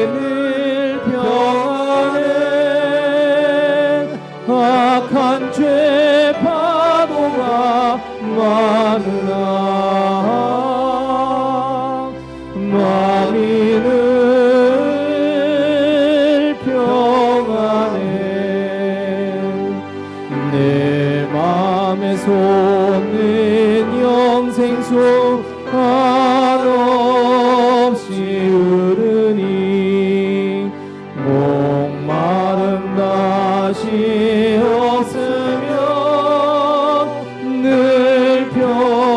늘 평안해. 악한 죄 파도가 많으나 마음이 늘 평안해. 내 맘에 솟는 영생수 한없이 흐르니 목마름 다시 없으면 늘 평안하도다.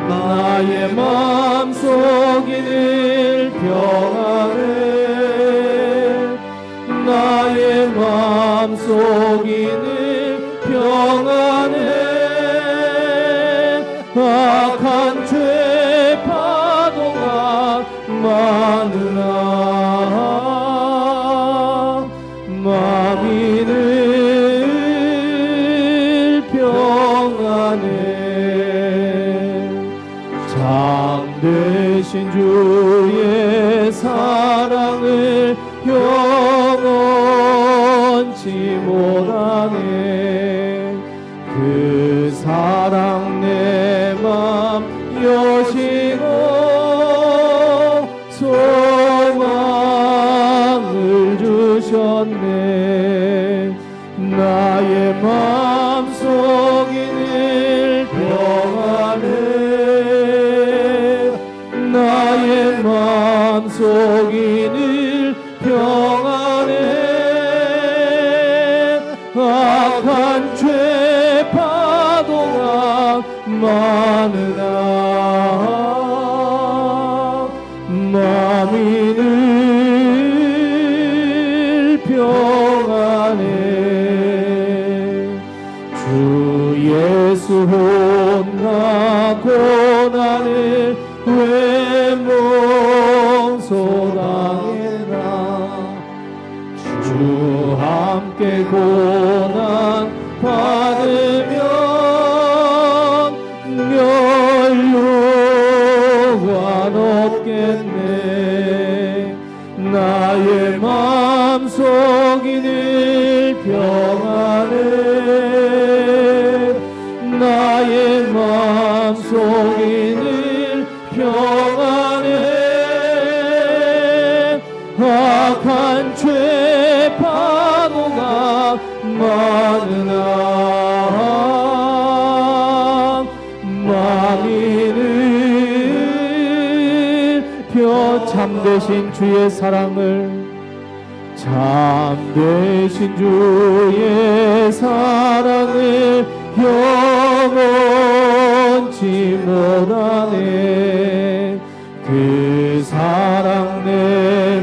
나의 마음속이 늘 평안해. 나의 마음속이 늘 평안해. 악한 죄 파도가 많으나 마음이 늘 평안해. 참되신 주의 사랑을 영원치 못하네. 그 사랑 내 맘 여시고 소망을 주셨네. 나의 마음속이 늘 평안해. 나의 마음속이 늘 평안해. 악한 죄 파도가 많으나 마음이 늘 평안해. 주 예수 혼나 고난을 왜 몽소당했나. 주 함께 고난 받으면 멸류관 없겠네. 나의 마음속이 늘 평안해. 나의 마음속이 늘 평안해. 악한 죄 파도가 많으나 마음이 늘 참되신 주의 사랑을 참되신 주의 사랑을 영원치 못하네. 그 사랑 내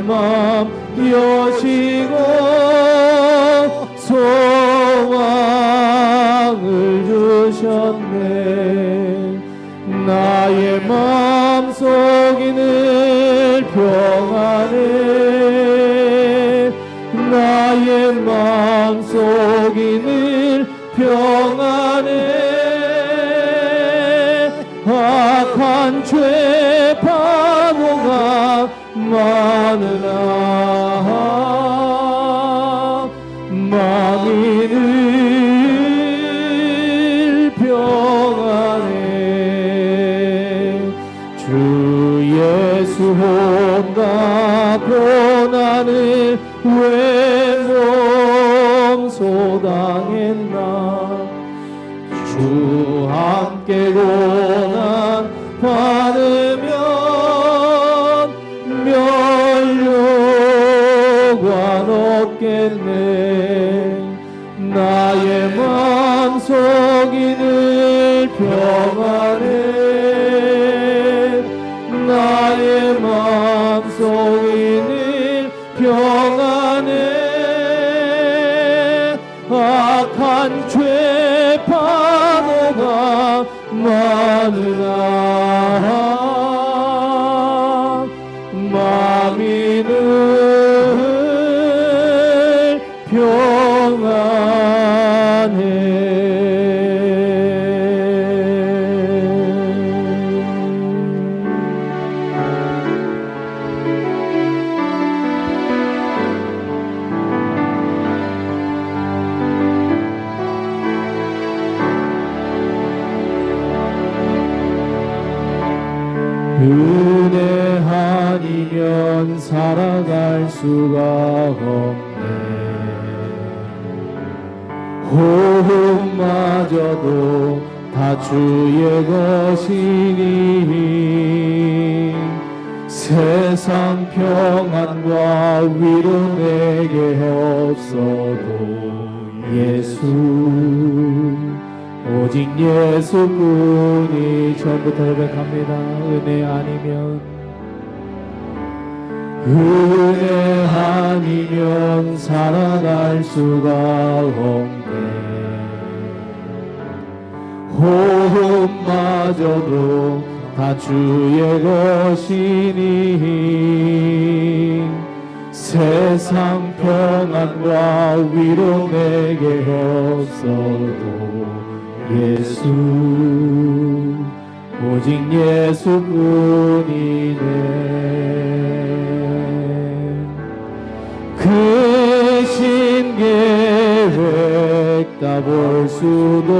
맘 여시고 소망을 주셨네. 나의 마음속이 늘 평안해. 나의 마음속이 늘 평안해. 악한 죄 파도가 많으나 마음이 늘 평안해. 주 예수 혼다 고난을 왜 몽소당했나. 주 함께 고난 받으면 멸류관 없겠네. 나의 마음속이 늘 평안해. 나의 마음속이 늘 평안해. 악한 죄 파도가 은혜 아니면 살아갈 수가 없네. 호흡마저도 다 주의 것이니 세상 평안과 위로 내게 없어도 예수, 오직 예수뿐이 처음부터 고백합니다. 은혜 아니면 살아갈 수가 없네. 호흡마저도 다 주의 것이니 세상 평안과 위로 내게 없어도 예수, 오직 예수뿐이네. 크신 계획 다 볼 수도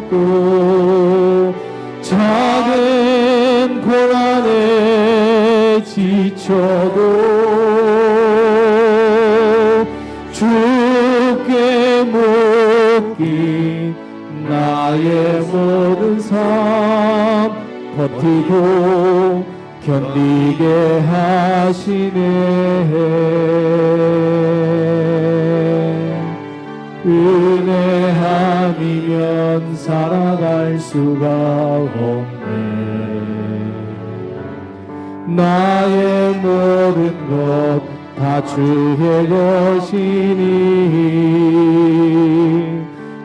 없고 작은 고난에 지쳐도 주께 묶인 나의 모든 삶 버티고 견디게 하시네. 은혜 아니면 살아갈 수가 없네. 나의 모든 것 다 주의 것이니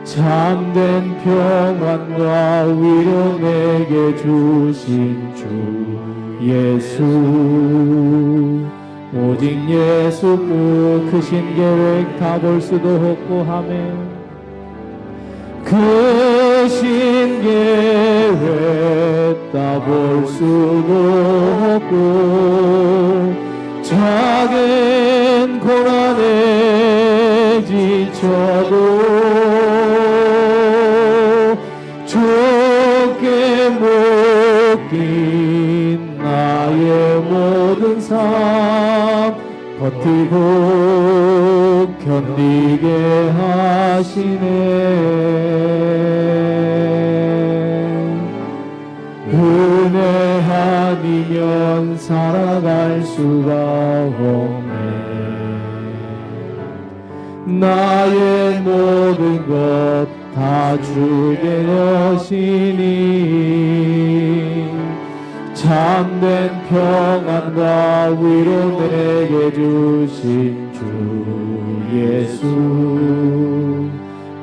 참된 평안과 위로 내게 주신 주 예수, 오직 예수뿐. 크신 계획 다 볼 수도 없고 하면 크신 계획 다 볼 수도 없고 작은 고난에 지쳐도 주께 묶인 나의 모든 삶 버티고 견디게 하시네. 은혜 아니면 살아갈 수가 없네. 나의 모든 것 다 주의 것이니 참된 평안과 위로 내게 주신 주 예수,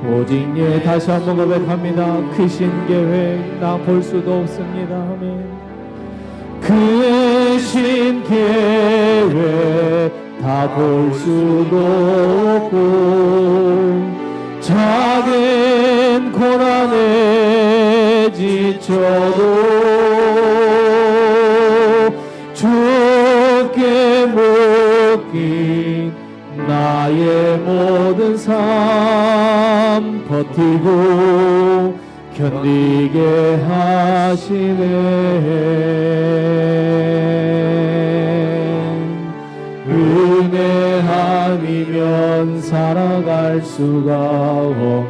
오직 다시 한번 고백합니다. 크신 계획 나 볼 수도 없습니다. 아멘. 크신 계획 다 볼 수도 없고 작은 고난에 지쳐도 주께 묶인 나의 모든 삶 버티고 견디게 하시네. 은혜 아니면 살아갈 수가 없네.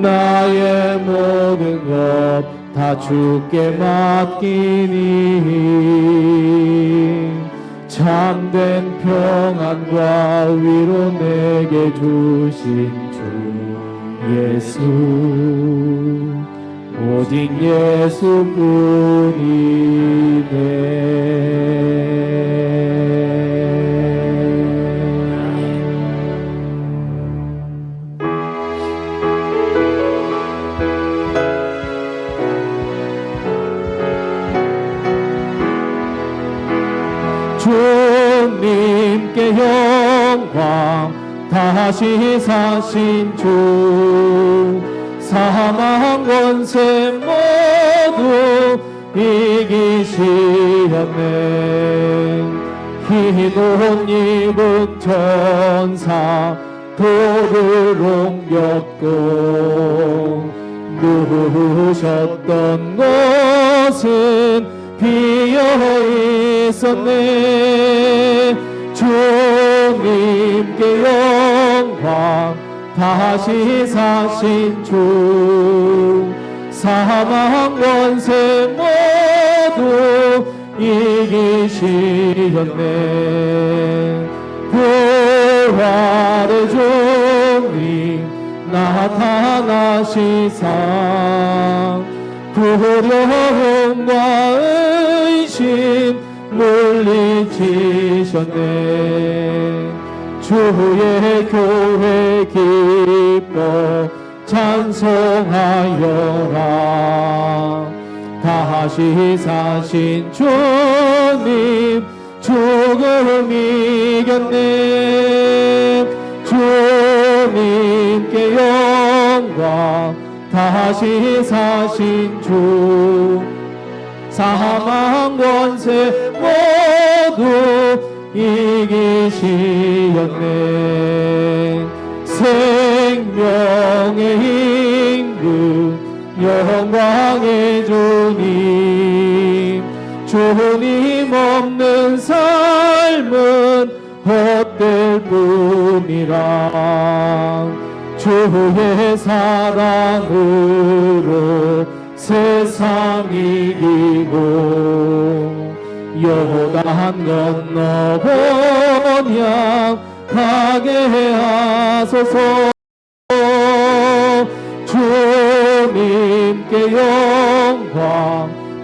나의 모든 것 다 주께 맡기니 참된 평안과 위로 내게 주신 주 예수, 오직 예수뿐이네. 주님께 영광 다시 사신 주, 사망 권세 모두 이기시었네. 흰 옷 입은 천사 돌을 옮겼고 누우셨던 곳은 비어 있었네. 주님께 영광, 다시 사신 주. 사망 권세 모두 이기시었네. 부활의 주님 나타나시사 두려움과 의심 물리치셨네. 주의 교회 기뻐 찬송하여라. 다시 사신 주님 죽음 이겼네. 주님께 영광, 다시 사신 주. 사망 권세 모두 이기시었네. 생명의 임금 영광의 주님. 주님 없는 삶은 헛될 뿐이라. 주의 사랑으로 세상 이기고 요단 건너 본향 가게 하소서. 주님께 영광,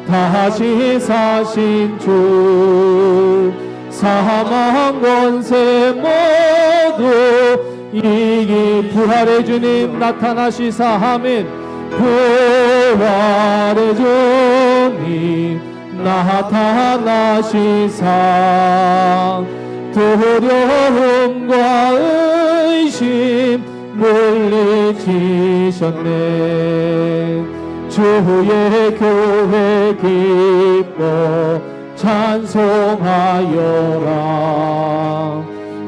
다시 사신 주. 사망 권세 모두 이기. 부활의 주님 나타나시사. 아멘. 부활의 주님 나타나시사 두려움과 의심 물리치셨네. 주의 교회 기뻐 찬송하여라.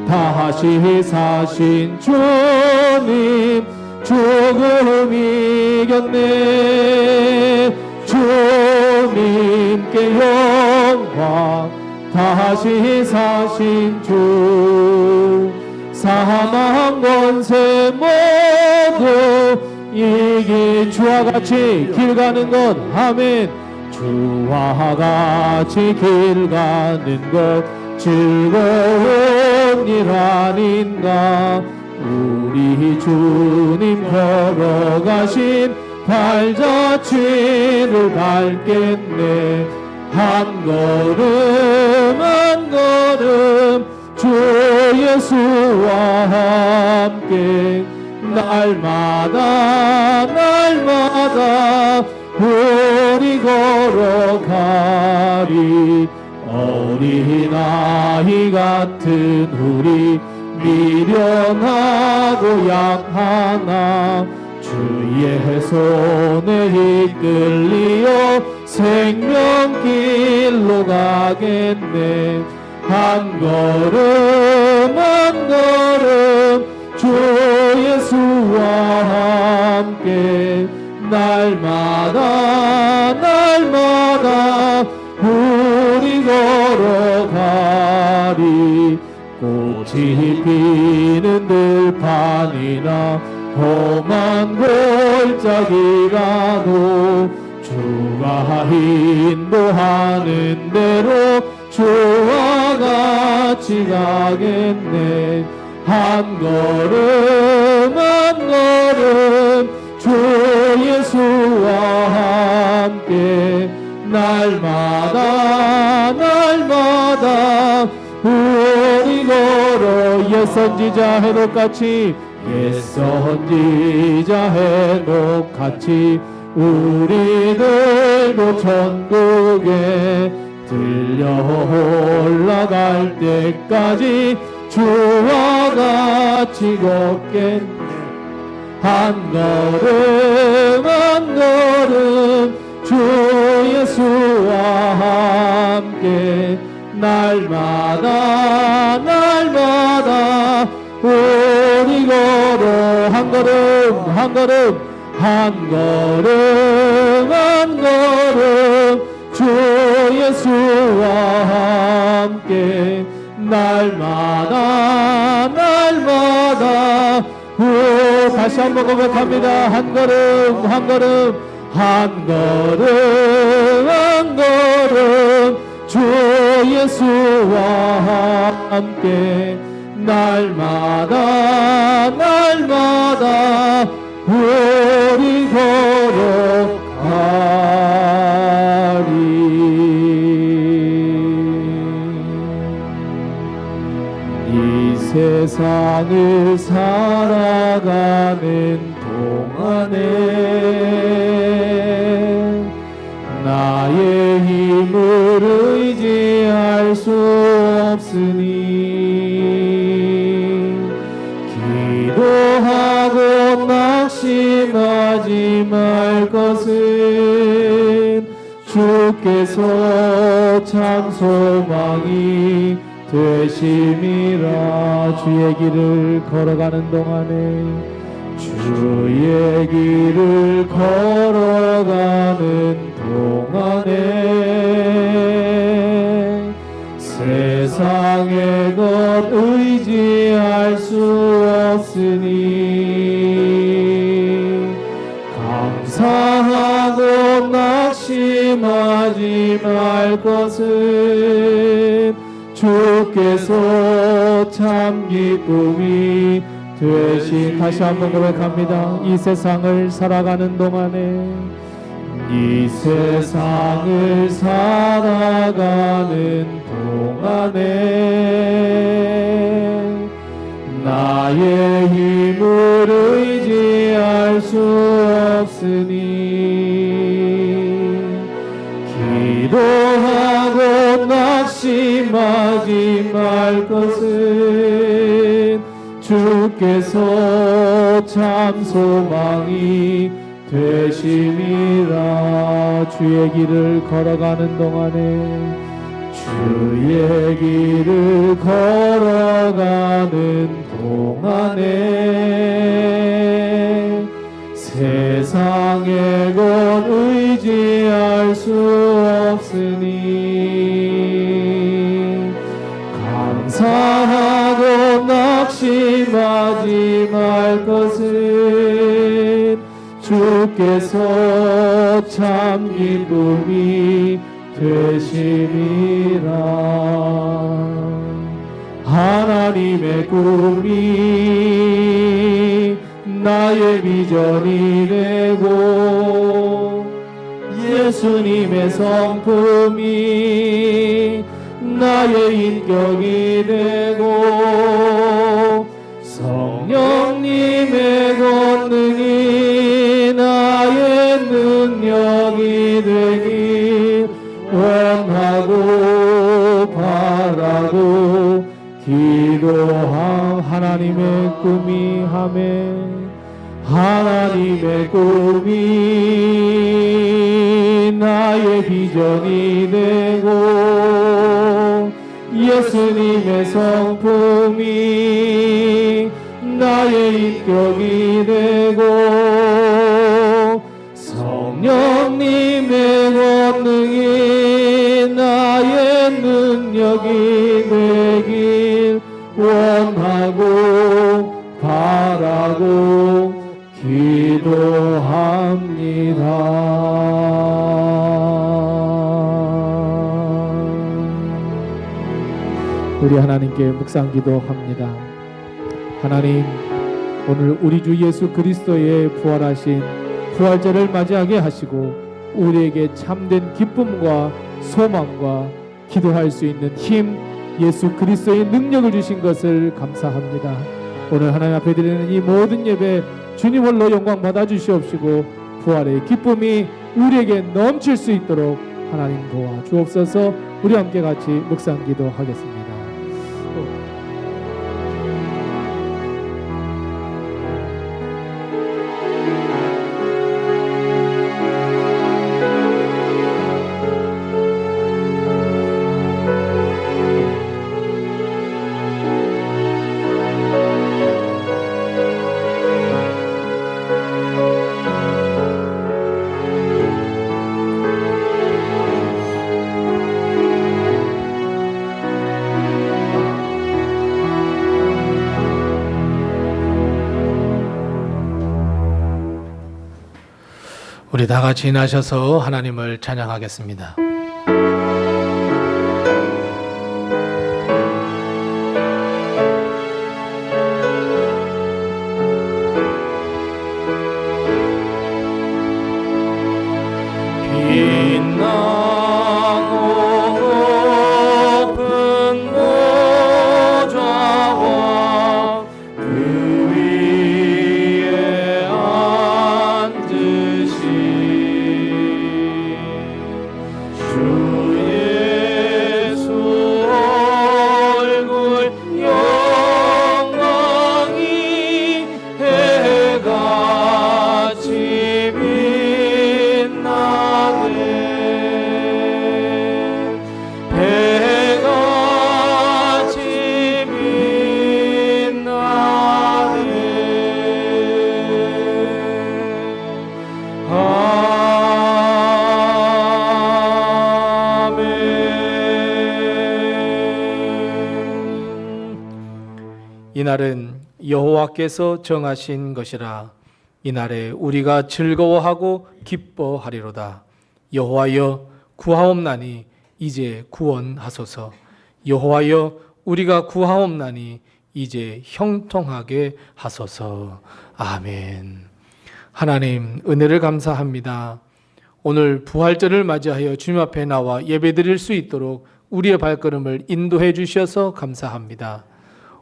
다시 사신 주님 죽음 이겼네. 주님께 영광, 다시 사신 주. 사망 권세 모두 이기. 주와 같이 길 가는 것. 아멘. 주와 같이 길 가는 것 즐거운 일 아닌가. 우리 주님 걸어가신 발자취를 밟겠네. 한 걸음 한 걸음 주 예수와 함께 날마다 날마다 우리 걸어가리. 어린아이 같은 우리 미련하고 약하나 주의 손에 이끌리어 생명길로 가겠네. 한 걸음 한 걸음 주 예수와 함께 날마다 날마다 우리 걸어가리. 꽃이 피는 들판이나 험한 골짜기라도 주가 인도하는 대로 주와 같이 가겠네. 한 걸음 한 걸음 주 예수와 함께 날마다 날마다 우리 걸어. 옛 선지자 해독같이 옛 선지자 해독같이 우리들도 천국에 들려 올라갈 때까지 주와 같이 걷겠네. 한 걸음 한 걸음 주 예수와 함께 날마다 날마다 우리 걸어. 한 걸음 한 걸음 한 걸음 한 걸음 주 예수와 함께 날마다 날마다 다시 한번 고백합니다. 한 걸음 한 걸음 한 걸음 한 걸음 주 예수와 함께 날마다 날마다 우리 걸어가리. 이 세상을 살아가는 동안에 나의 힘을 의지할 수 없으니 기도하고 낙심하지 말 것은 주께서 참 소망이 되심이라. 주의 길을 걸어가는 동안에 주의 길을 걸어가는 동안에 세상의 것 의지할 수 없으니 감사하고 낙심하지 말 것은 주께서 참 기쁨이 되신. 다시 한번 고백합니다. 이 세상을 살아가는 동안에 이 세상을 살아가는 동안에 나의 힘을 의지할 수 없으니 기도하고 낙심하지 말 것은 주께서 참 소망이 되심이라. 주의 길을 걸어가는 동안에 주의 길을 걸어가는 동안에 세상의 것 의지할 수 없으니 감사하고 낙심하지 말 것은 주께서 참 기쁨이 되심이라. 하나님의 꿈이 나의 비전이 되고 예수님의 성품이 나의 인격이 되고 성령님의 권능이 나의 능력이 되길 원하고 바라고 기도함. 하나님의 꿈이 하매 하나님의 꿈이 나의 비전이 되고 예수님의 성품이 나의 인격이 되고 성령님의 권능이 나의 능력이 되길 원하고 바라고 기도합니다. 우리 하나님께 묵상 기도합니다. 하나님, 오늘 우리 주 예수 그리스도의 부활하신 부활절을 맞이하게 하시고 우리에게 참된 기쁨과 소망과 기도할 수 있는 힘, 예수 그리스도의 능력을 주신 것을 감사합니다. 오늘 하나님 앞에 드리는 이 모든 예배 주님 홀로 영광 받아 주시옵시고 부활의 기쁨이 우리에게 넘칠 수 있도록 하나님 도와 주옵소서. 우리 함께 같이 묵상 기도하겠습니다. 다 같이 인하셔서 하나님을 찬양하겠습니다. 이날은 여호와께서 정하신 것이라. 이날에 우리가 즐거워하고 기뻐하리로다. 여호와여 구하옵나니 이제 구원하소서. 여호와여 우리가 구하옵나니 이제 형통하게 하소서. 아멘. 하나님 은혜를 감사합니다. 오늘 부활절을 맞이하여 주님 앞에 나와 예배드릴 수 있도록 우리의 발걸음을 인도해 주셔서 감사합니다.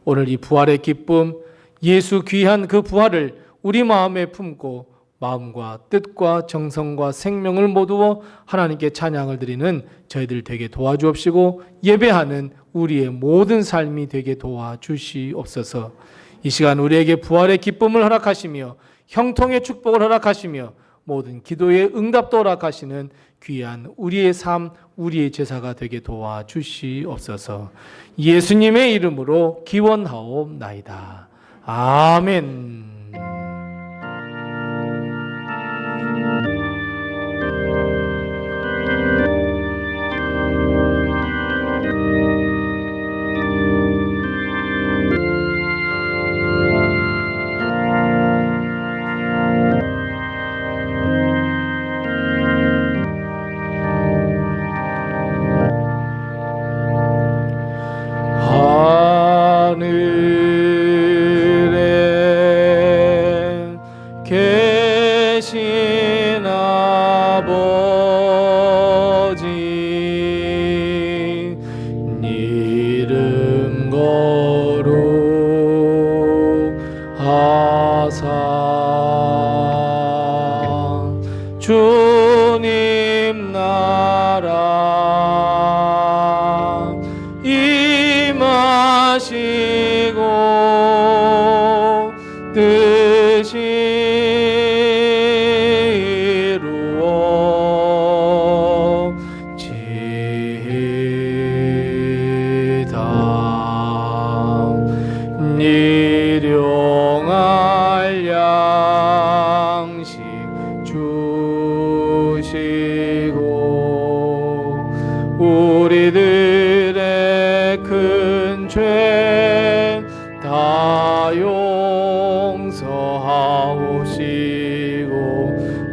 오늘 이 부활의 기쁨, 예수 귀한 그 부활을 우리 마음에 품고 마음과 뜻과 정성과 생명을 모두어 하나님께 찬양을 드리는 저희들 되게 도와주옵시고 예배하는 우리의 모든 삶이 되게 도와주시옵소서. 이 시간 우리에게 부활의 기쁨을 허락하시며 형통의 축복을 허락하시며 모든 기도의 응답도 허락하시는 귀한 우리의 삶, 우리의 제사가 되게 도와주시옵소서. 예수님의 이름으로 기원하옵나이다. 아멘. 계신 아버지 이름 거룩하사 주님 나라 임하시고 뜻이 일용할 양식 주시고 우리들의 큰 죄 다 용서하옵시고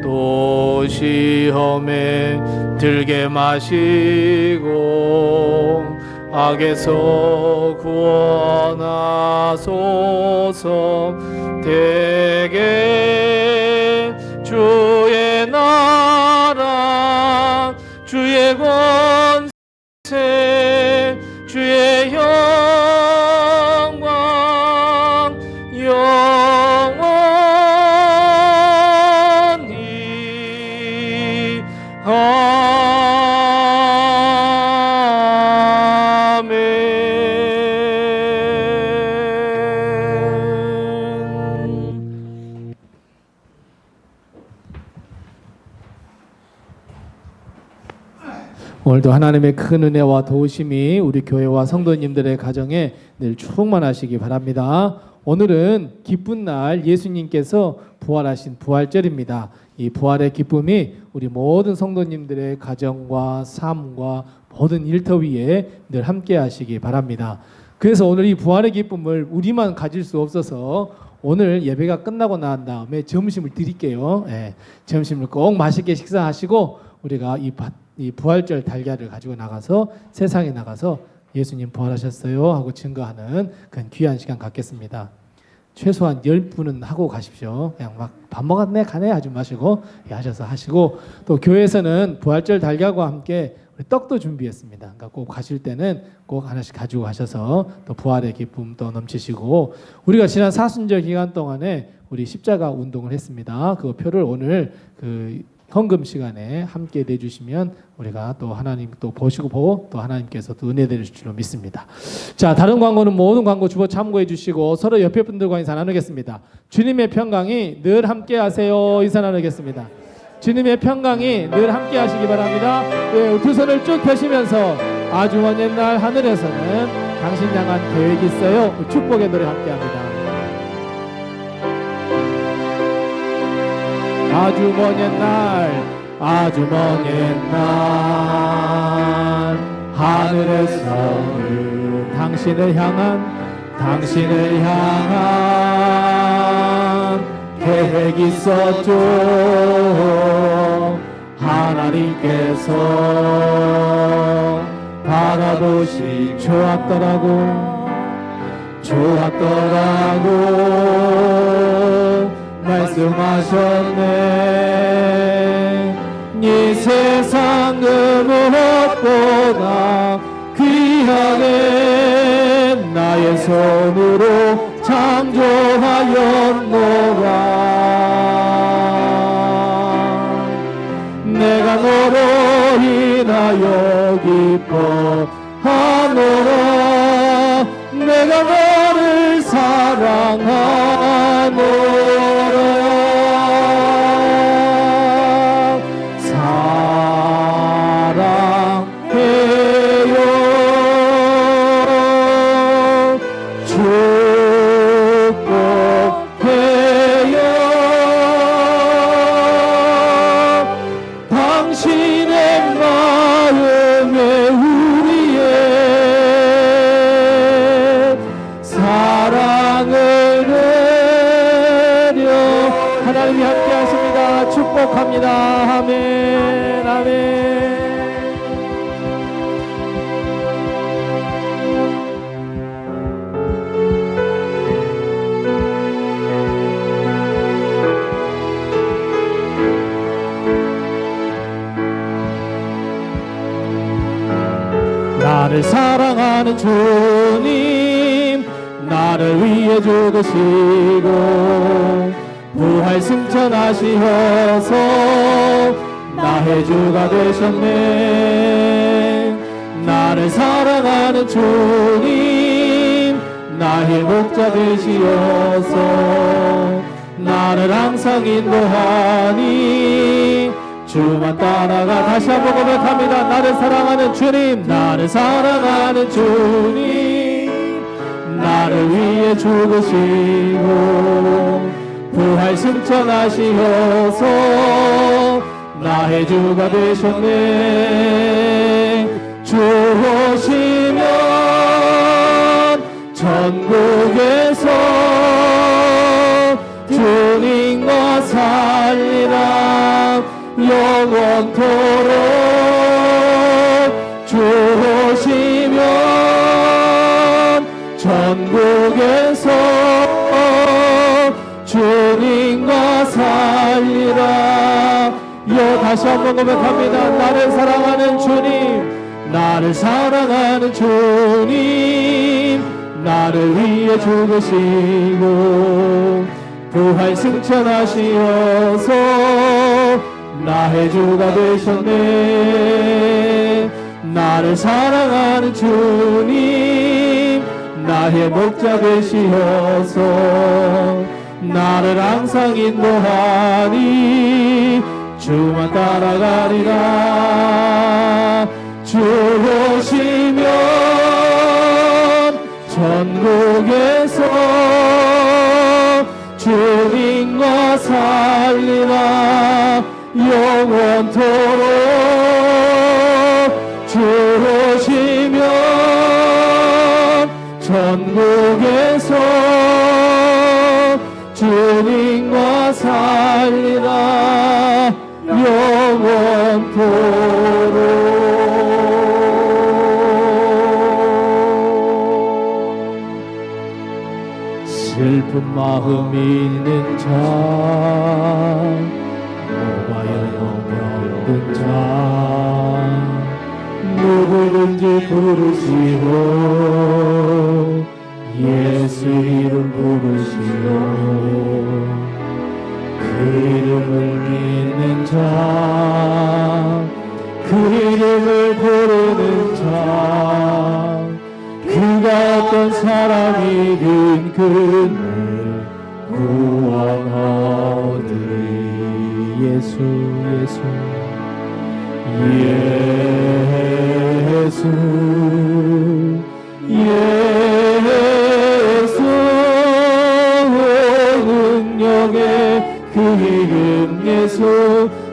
또 시험에 들게 마시고 악에서 구원하소서. 대개 주의 나라 주의 권세 주의 영광 영원히 오늘도 하나님의 큰 은혜와 도우심이 우리 교회와 성도님들의 가정에 늘 충만하시기 바랍니다. 오늘은 기쁜 날 예수님께서 부활하신 부활절입니다. 이 부활의 기쁨이 우리 모든 성도님들의 가정과 삶과 모든 일터 위에 늘 함께 하시기 바랍니다. 그래서 오늘 이 부활의 기쁨을 우리만 가질 수 없어서 오늘 예배가 끝나고 난 다음에 점심을 드릴게요. 예, 점심을 꼭 맛있게 식사하시고 우리가 이 부활절 달걀을 가지고 나가서 세상에 나가서 예수님 부활하셨어요 하고 증거하는 그런 귀한 시간 갖겠습니다. 최소한 10분은 하고 가십시오. 그냥 막 밥 먹었네 가네 하지 마시고 하셔서 하시고, 또 교회에서는 부활절 달걀과 함께 우리 떡도 준비했습니다. 그러니까 꼭 가실 때는 꼭 하나씩 가지고 가셔서 또 부활의 기쁨 또 넘치시고, 우리가 지난 사순절 기간 동안에 우리 십자가 운동을 했습니다. 그 표를 오늘 그 헌금 시간에 함께 내주시면 우리가 또 하나님 또 보시고 또 하나님께서 또 은혜 되실 줄로 믿습니다. 자, 다른 광고는 모든 광고 주보 참고해 주시고 서로 옆에 분들과 인사 나누겠습니다. 주님의 평강이 늘 함께 하세요. 인사 나누겠습니다. 주님의 평강이 늘 함께 하시기 바랍니다. 네, 두 손을 쭉 펴시면서 아주 먼 옛날 하늘에서는 당신 향한 계획이 있어요. 축복의 노래 함께 합니다. 아주 먼 옛날 아주 먼 옛날 하늘에서는 당신을 향한 계획이 있었죠. 하나님께서 바라보시 좋았더라고 말씀하셨네. 이 세상 그 무엇보다 귀하게 나의 손으로 창조하였노라. 내가 너로 인하여 기뻐하노라. 내가 너를 사랑하노라. 축복합니다. 아멘. 아멘. 나를 사랑하는 주님, 나를 위해 죽으시고 부활 승천하시어서 나의 주가 되셨네. 나를 사랑하는 주님, 나의 목자 되시어서 나를 항상 인도하니 주만 따라가. 다시 한번 고백합니다. 나를 사랑하는 주님, 나를 사랑하는 주님, 나를 위해 죽으시고 부활 승천하시어서 나의 주가 되셨네. 주 오시면 천국에서 주님과 살리라. 영원토록 주 오시면 천국에서 주님과 살리라. 다시 한번 고백합니다. 나를 사랑하는 주님, 나를 사랑하는 주님, 나를 위해 죽으시고 부활 승천하시어서 나의 주가 되셨네. 나를 사랑하는 주님, 나의 목자 되시어서 나를 항상 인도하니 주만 따라가리라. 주 오시면 천국에서 주님과 살리라. 영원토록 주 오시면 천국에서 마음 있는 자 모가여 병든 자 누구든지 부르시오 예수 이름 부르시오 그 이름을 믿는 자 그 이름을 부르는 자 그가 어떤 사람이든 그를 구원하오리 예수 예수 예수 예수 능력의 그 이름 예수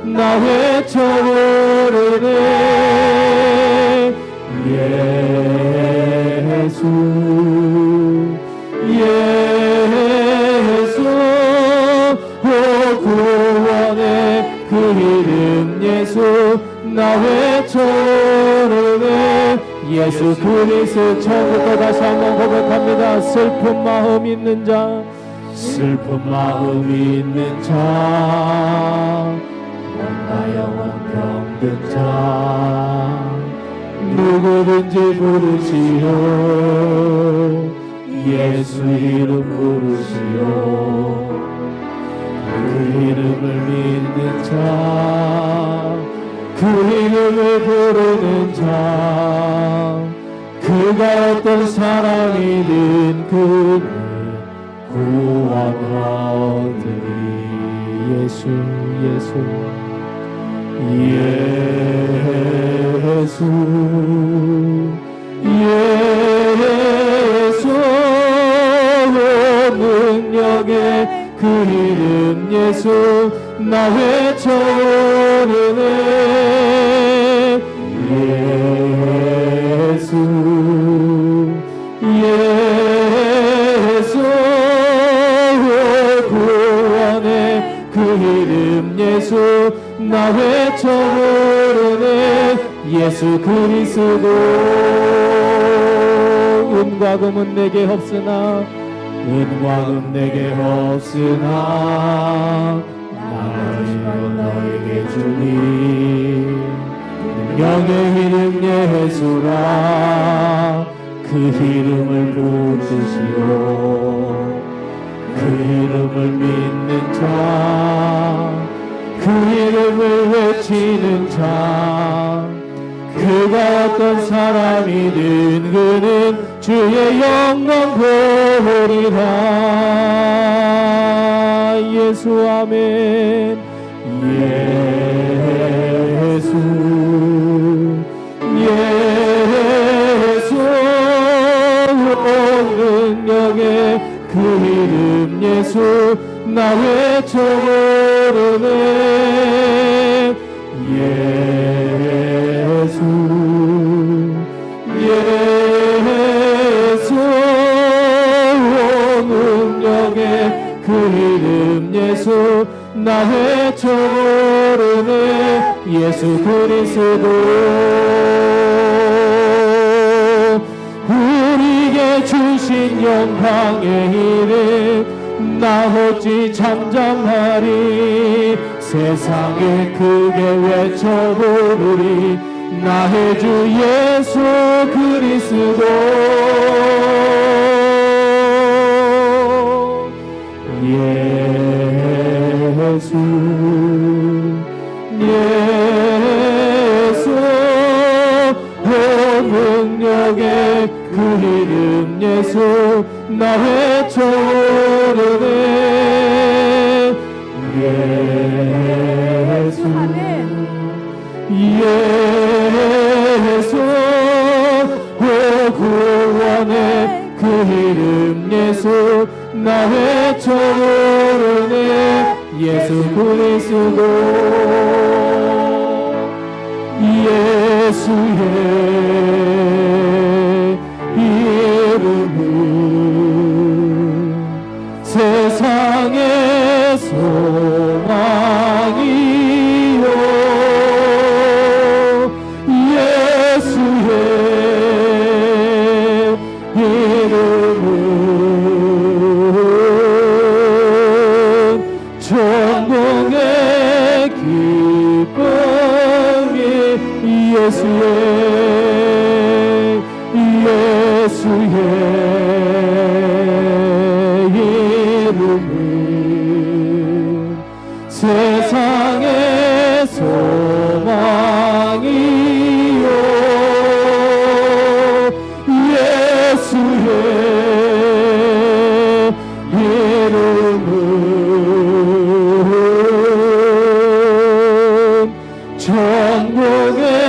나 외쳐 부르네 예수 예수 오 구원의 그 이름 예수 나 외쳐 부르네 예수 그리스도 처음부터 다시 한번 고백합니다. 슬픈 마음 있는 자 슬픈 마음 있는 자 몸과 영혼 병든 자 누구든지 부르시오 예수 이름 부르시오 그 이름을 믿는 자 그 이름을 부르는 자 그가 어떤 사람이든 그를 구원하오리 예수 예수 예수 예수 능력의 그 이름 예수 나 외쳐 부르네 예수 예수 구원의 그 이름 예수 나 외쳐 부르네 예수 그리스도 은과 금은 내게 없으나 은과 금 내게 없으나 나를 너에게 주니 능력의 이름 예수라 그 이름을 부르시오 그 이름을 믿는 자 그 이름을 외치는 자 그가 어떤 사람이든 그는 주의 영광 보리라 예수 아멘 예수 예수 능력의 그 이름 예수 나 외쳐 부르네 예수 예수 능력의 그 이름 예수 나 외쳐 부르네 예수 그리스도 우리에게 주신 영광의 이름 나 어찌 잠잠하리 세상에 크게 외쳐 부르리 나의 주 예수 그리스도 예수 예수 능력의 그 이름 예수 나 외쳐 부르네 예수 예수 구원의 그 이름 예수 나 외쳐 부르네 예수 그리스도 예수의 이름은 세상의 소망이요 예수의 이름은 예수의 이름은 세상의 소망이요 예수의 이름은 천국의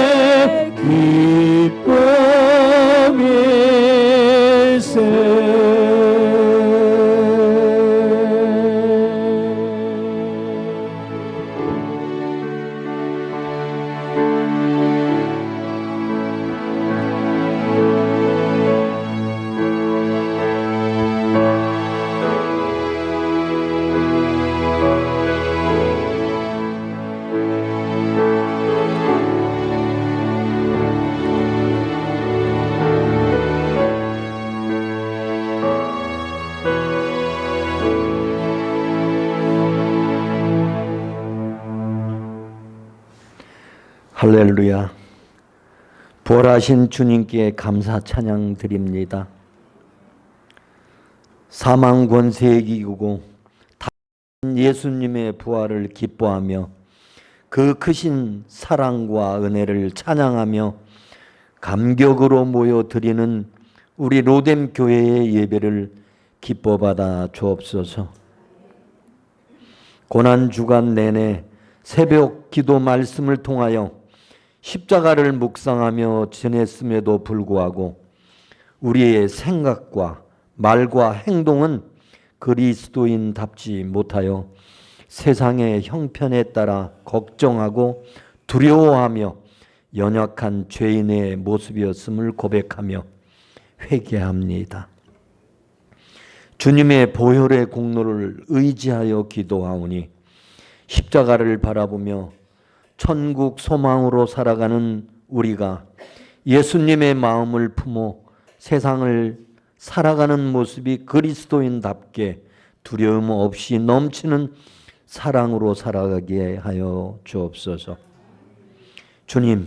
할렐루야. 부활하신 주님께 감사 찬양 드립니다. 사망 권세에 이기고 다신 예수님의 부활을 기뻐하며 그 크신 사랑과 은혜를 찬양하며 감격으로 모여 드리는 우리 로뎀 교회의 예배를 기뻐 받아 주옵소서. 고난 주간 내내 새벽 기도 말씀을 통하여 십자가를 묵상하며 지냈음에도 불구하고 우리의 생각과 말과 행동은 그리스도인답지 못하여 세상의 형편에 따라 걱정하고 두려워하며 연약한 죄인의 모습이었음을 고백하며 회개합니다. 주님의 보혈의 공로를 의지하여 기도하오니 십자가를 바라보며 천국 소망으로 살아가는 우리가 예수님의 마음을 품어 세상을 살아가는 모습이 그리스도인답게 두려움 없이 넘치는 사랑으로 살아가게 하여 주옵소서. 주님,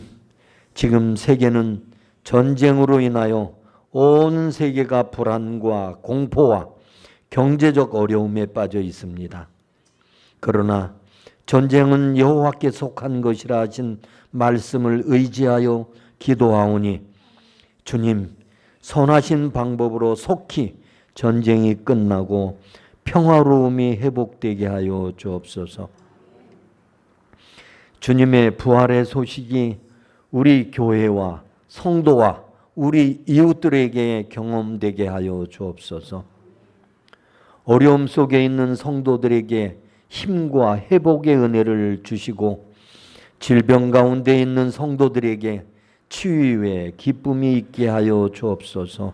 지금 세계는 전쟁으로 인하여 온 세계가 불안과 공포와 경제적 어려움에 빠져 있습니다. 그러나 전쟁은 여호와께 속한 것이라 하신 말씀을 의지하여 기도하오니 주님, 선하신 방법으로 속히 전쟁이 끝나고 평화로움이 회복되게 하여 주옵소서. 주님의 부활의 소식이 우리 교회와 성도와 우리 이웃들에게 경험되게 하여 주옵소서. 어려움 속에 있는 성도들에게 힘과 회복의 은혜를 주시고 질병 가운데 있는 성도들에게 치유의 기쁨이 있게 하여 주옵소서.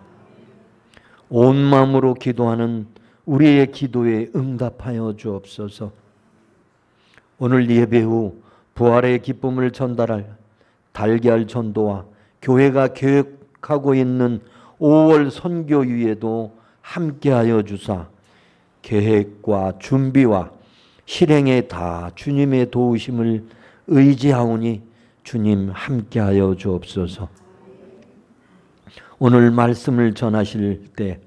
온 마음으로 기도하는 우리의 기도에 응답하여 주옵소서. 오늘 예배 후 부활의 기쁨을 전달할 달걀 전도와 교회가 계획하고 있는 5월 선교유에도 함께하여 주사 계획과 준비와 실행에 다 주님의 도우심을 의지하오니 주님 함께하여 주옵소서. 오늘 말씀을 전하실 때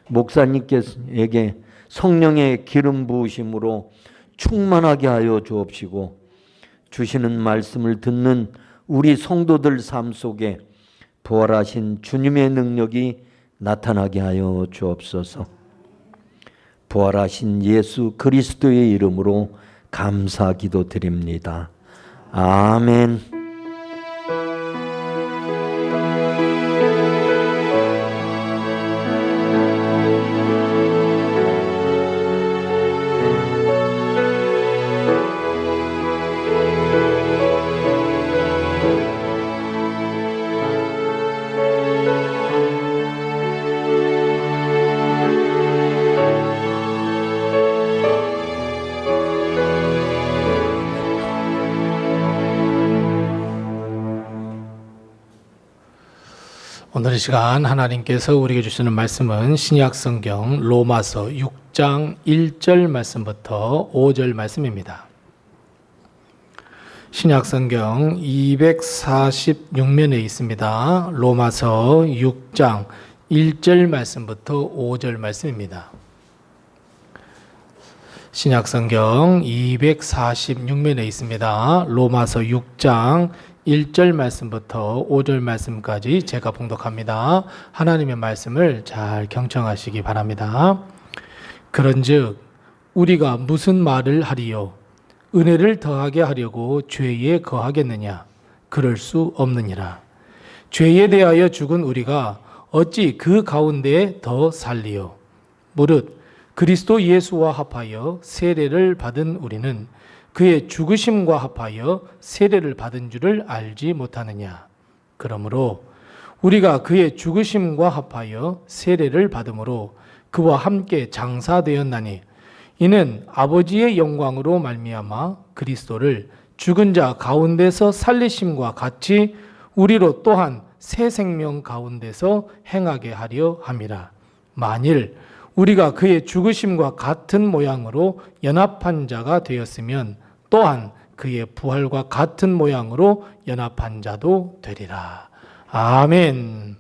목사님께게 성령의 기름 부으심으로 충만하게 하여 주옵시고 주시는 말씀을 듣는 우리 성도들 삶 속에 부활하신 주님의 능력이 나타나게 하여 주옵소서. 부활하신 예수 그리스도의 이름으로 감사 기도드립니다. 아멘. 오늘 이 시간 하나님께서 우리에게 주시는 말씀은 신약성경 로마서 6장 1절 말씀부터 5절 말씀입니다. 신약성경 246면에 있습니다. 로마서 6장 1절 말씀부터 5절 말씀입니다. 신약성경 246면에 있습니다. 로마서 6장 1절 말씀부터 5절 말씀까지 제가 봉독합니다. 하나님의 말씀을 잘 경청하시기 바랍니다. 그런즉 우리가 무슨 말을 하리요? 은혜를 더하게 하려고 죄에 거하겠느냐? 그럴 수 없느니라. 죄에 대하여 죽은 우리가 어찌 그 가운데 더 살리요? 무릇 그리스도 예수와 합하여 세례를 받은 우리는 그의 죽으심과 합하여 세례를 받은 줄을 알지 못하느냐? 그러므로 우리가 그의 죽으심과 합하여 세례를 받음으로 그와 함께 장사되었나니 이는 아버지의 영광으로 말미암아 그리스도를 죽은 자 가운데서 살리심과 같이 우리로 또한 새 생명 가운데서 행하게 하려 함이라. 만일 우리가 그의 죽으심과 같은 모양으로 연합한 자가 되었으면 또한 그의 부활과 같은 모양으로 연합한 자도 되리라. 아멘.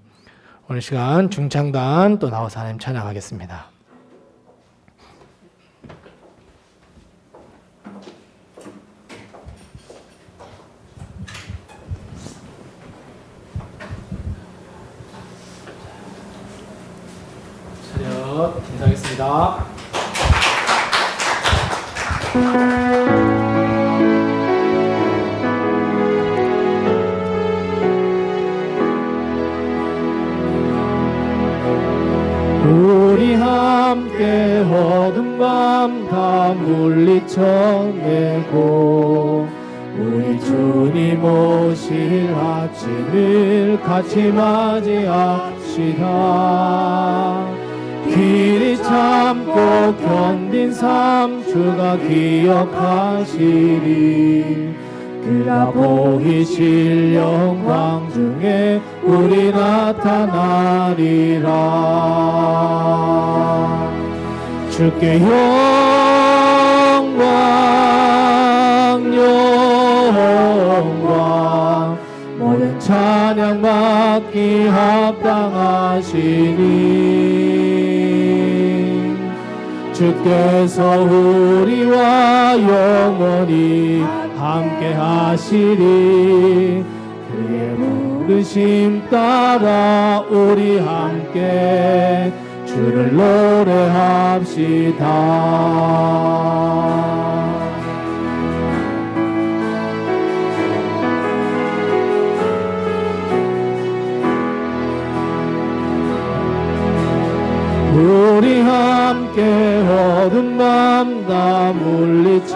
오늘 시간 중창단 또 나와서 하나님 찬양하겠습니다. 차렷 인사하겠습니다. 우리 함께 어두운 밤 다 물리쳐내고 우리 주님 오실 아침을 같이 맞이합시다. 길이 참고 견딘 삶 주가 기억하시리. 그가 보이실 영광 중에 우리 나타나리라. 주께 영광 영광 모든 찬양 받기 합당하시니 주께서 우리와 영원히 함께 하시리. 그의 부르심 따라 우리 함께 주를 노래합시다. 우리 함께 어두운 밤 다 물리쳐내고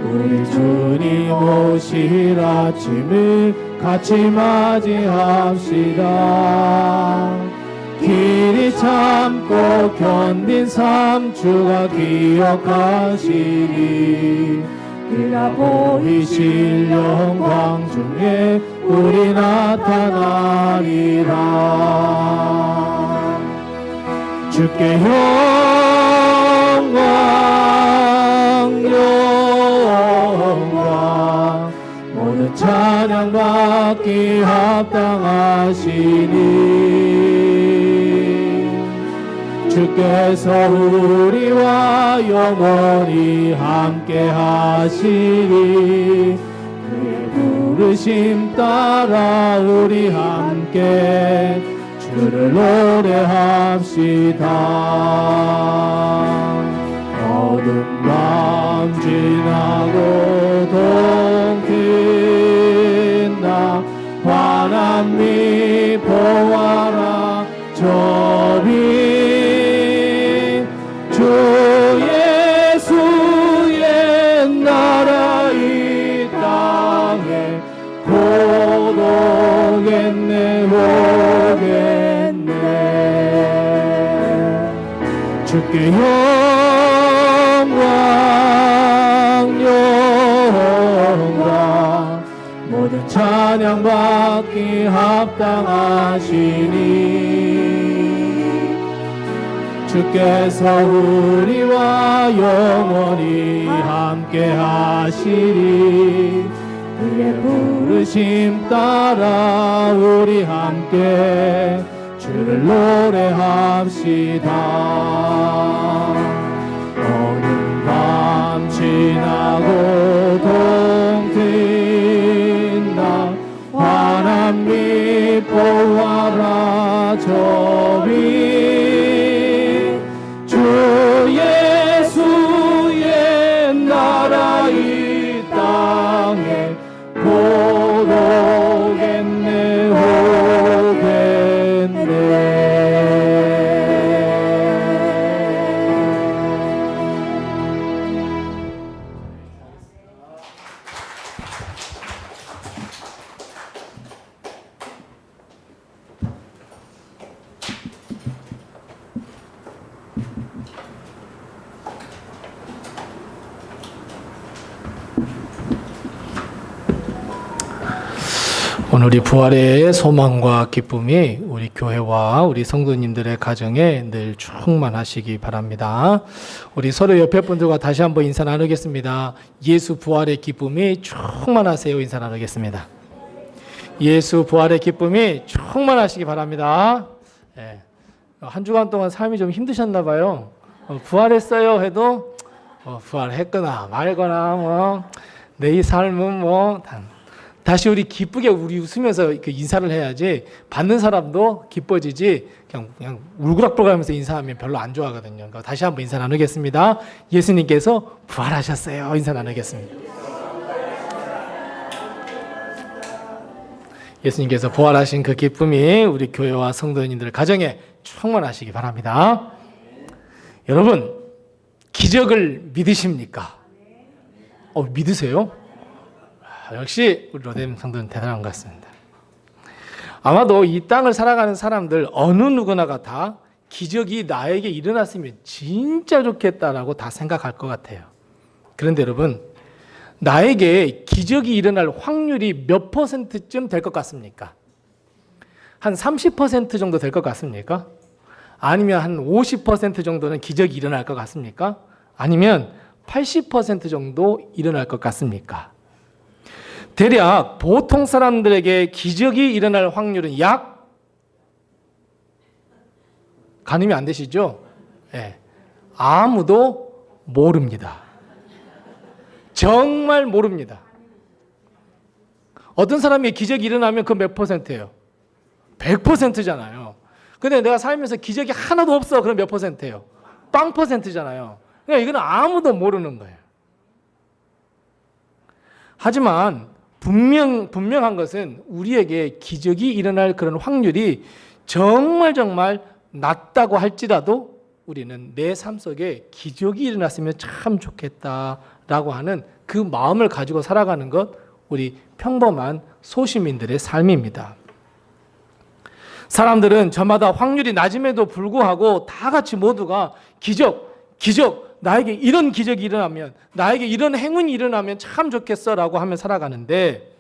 우리 주님 오실 아침을 같이 맞이합시다. 길이 참고 견딘 삶 주가 기억하시리. 그가 보이실 영광 중에 우리 나타나리라. 주께 영광 영광 모든 찬양 받기 합당하시니 주께서 우리와 영원히 함께 하시리. 그의 부르심 따라 우리 함께 주를 노래합시다. 어두운 밤 지나고 동트나 환한 미 보아라 저리 주 예수의 나라 이 땅에 고독했네 오겠네. 주께 영광 영광 모든 찬양 받기 합당하시니 주께서 우리와 영원히 함께 하시리. 그의 부르심 따라 우리 함께 주를 노래합시다. 어느 밤 지나고 동트인다. 환한 빛 보아라 저 빛. 주 예수의 나라 이 땅에 곧 오겠네 오겠네. 오늘 우리 부활의 소망과 기쁨이 우리 교회와 우리 성도님들의 가정에 늘 충만하시기 바랍니다. 우리 서로 옆에 분들과 다시 한번 인사 나누겠습니다. 예수 부활의 기쁨이 충만하세요. 인사 나누겠습니다. 예수 부활의 기쁨이 충만하시기 바랍니다. 네. 한 주간 동안 삶이 좀 힘드셨나 봐요. 부활했어요 해도 부활했거나 말거나 내 이 삶은 다시 우리 기쁘게 우리 웃으면서 인사를 해야지 받는 사람도 기뻐지지 그냥 울그락불그락하면서 인사하면 별로 안 좋아하거든요. 그러니까 다시 한번 인사 나누겠습니다. 예수님께서 부활하셨어요. 인사 나누겠습니다. 예수님께서 부활하신 그 기쁨이 우리 교회와 성도님들 가정에 충만하시기 바랍니다. 여러분, 기적을 믿으십니까? 믿으세요? 역시 우리 로뎀 성도는 대단한 것 같습니다. 아마도 이 땅을 살아가는 사람들 어느 누구나가 다 기적이 나에게 일어났으면 진짜 좋겠다라고 다 생각할 것 같아요. 그런데 여러분, 나에게 기적이 일어날 확률이 몇 %쯤 될 것 같습니까? 한 30% 정도 될 것 같습니까? 아니면 한 50% 정도는 기적이 일어날 것 같습니까? 아니면 80% 정도 일어날 것 같습니까? 대략 보통 사람들에게 기적이 일어날 확률은 약 가늠이 안 되시죠? 네. 아무도 모릅니다. 정말 모릅니다. 어떤 사람이 기적이 일어나면 그 몇 %예요? 100%잖아요. 근데 내가 살면서 기적이 하나도 없어. 그럼 몇 %예요? 0%잖아요. 그러니까 이건 아무도 모르는 거예요. 하지만 분명한 것은 우리에게 기적이 일어날 그런 확률이 정말 낮다고 할지라도 우리는 내 삶 속에 기적이 일어났으면 참 좋겠다라고 하는 그 마음을 가지고 살아가는 것, 우리 평범한 소시민들의 삶입니다. 사람들은 저마다 확률이 낮음에도 불구하고 다 같이 모두가 기적, 나에게 이런 기적이 일어나면, 나에게 이런 행운이 일어나면 참 좋겠어라고 하며 살아가는데,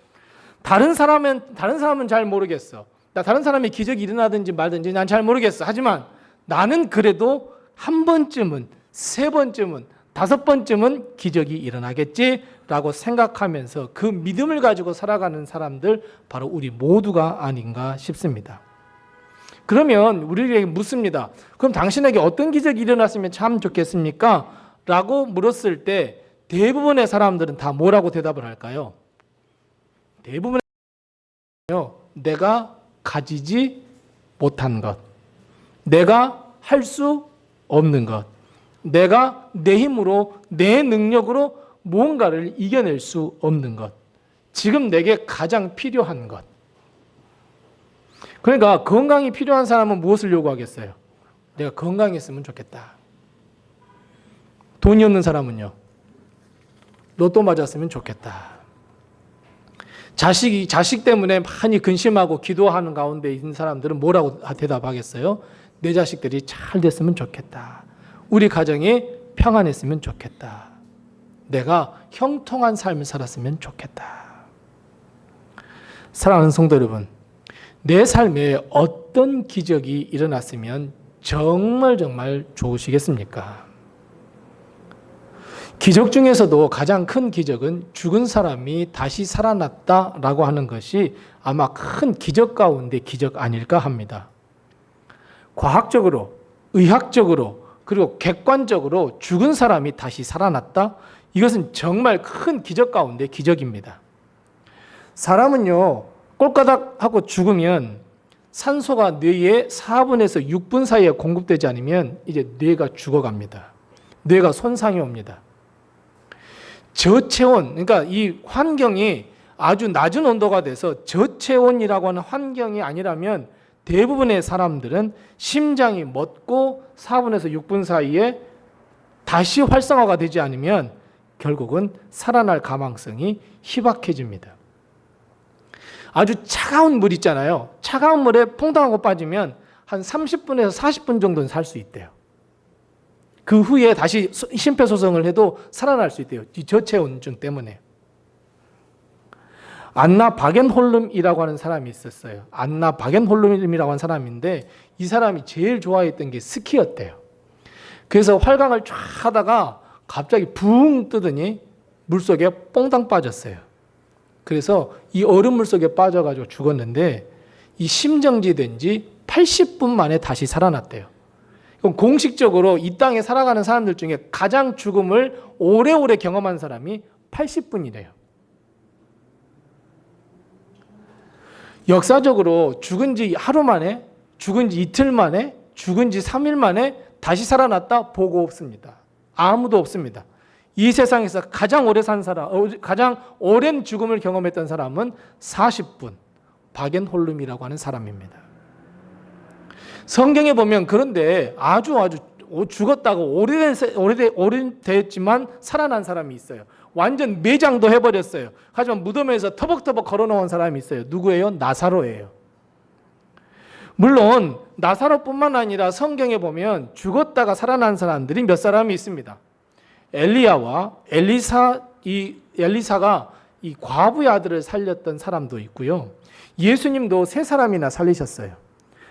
다른 사람은 잘 모르겠어. 다른 사람이 기적이 일어나든지 말든지 난 잘 모르겠어. 하지만 나는 그래도 한 번쯤은, 세 번쯤은, 5번쯤은 기적이 일어나겠지라고 생각하면서 그 믿음을 가지고 살아가는 사람들, 바로 우리 모두가 아닌가 싶습니다. 그러면 우리에게 묻습니다. 그럼 당신에게 어떤 기적이 일어났으면 참 좋겠습니까? 라고 물었을 때 대부분의 사람들은 다 뭐라고 대답을 할까요? 대부분의 사람은요, 내가 가지지 못한 것, 내가 할 수 없는 것, 내가 내 힘으로, 내 능력으로 무언가를 이겨낼 수 없는 것, 지금 내게 가장 필요한 것. 그러니까 건강이 필요한 사람은 무엇을 요구하겠어요? 내가 건강했으면 좋겠다. 돈이 없는 사람은요, 로또 맞았으면 좋겠다. 자식 때문에 많이 근심하고 기도하는 가운데 있는 사람들은 뭐라고 대답하겠어요? 내 자식들이 잘 됐으면 좋겠다. 우리 가정이 평안했으면 좋겠다. 내가 형통한 삶을 살았으면 좋겠다. 사랑하는 성도 여러분, 내 삶에 어떤 기적이 일어났으면 정말 좋으시겠습니까? 기적 중에서도 가장 큰 기적은 죽은 사람이 다시 살아났다라고 하는 것이 아마 큰 기적 가운데 기적 아닐까 합니다. 과학적으로, 의학적으로, 그리고 객관적으로 죽은 사람이 다시 살아났다? 이것은 정말 큰 기적 가운데 기적입니다. 사람은요, 꼴까닥하고 죽으면 산소가 뇌에 4분에서 6분 사이에 공급되지 않으면 이제 뇌가 죽어갑니다. 뇌가 손상이 옵니다. 저체온, 그러니까 이 환경이 아주 낮은 온도가 돼서 저체온이라고 하는 환경이 아니라면 대부분의 사람들은 심장이 멎고 4분에서 6분 사이에 다시 활성화가 되지 않으면 결국은 살아날 가망성이 희박해집니다. 아주 차가운 물 있잖아요. 차가운 물에 퐁당하고 빠지면 한 30분에서 40분 정도는 살 수 있대요. 그 후에 다시 심폐소생을 해도 살아날 수 있대요. 이 저체온증 때문에. 안나 바겐홀름이라고 하는 사람이 있었어요. 안나 바겐홀름이라고 하는 사람인데 이 사람이 제일 좋아했던 게 스키였대요. 그래서 활강을 쫙 하다가 갑자기 붕 뜨더니 물속에 뽕당 빠졌어요. 그래서 이 얼음물 속에 빠져가지고 죽었는데 이 심정지 된 지 80분 만에 다시 살아났대요. 그럼 공식적으로 이 땅에 살아가는 사람들 중에 가장 죽음을 오래오래 경험한 사람이 80분이래요. 역사적으로 죽은 지 하루 만에, 죽은 지 이틀 만에, 죽은 지 3일 만에 다시 살아났다 보고 없습니다. 아무도 없습니다. 이 세상에서 가장 오래 산 사람, 가장 오랜 죽음을 경험했던 사람은 40분, 바겐홀름이라고 하는 사람입니다. 성경에 보면 그런데 아주 죽었다고 오래됐지만 살아난 사람이 있어요. 완전 매장도 해버렸어요. 하지만 무덤에서 터벅터벅 걸어놓은 사람이 있어요. 누구예요? 나사로예요. 물론 나사로뿐만 아니라 성경에 보면 죽었다가 살아난 사람들이 몇 사람이 있습니다. 엘리야와 엘리사가 이 과부의 아들을 살렸던 사람도 있고요. 예수님도 3사람이나 살리셨어요.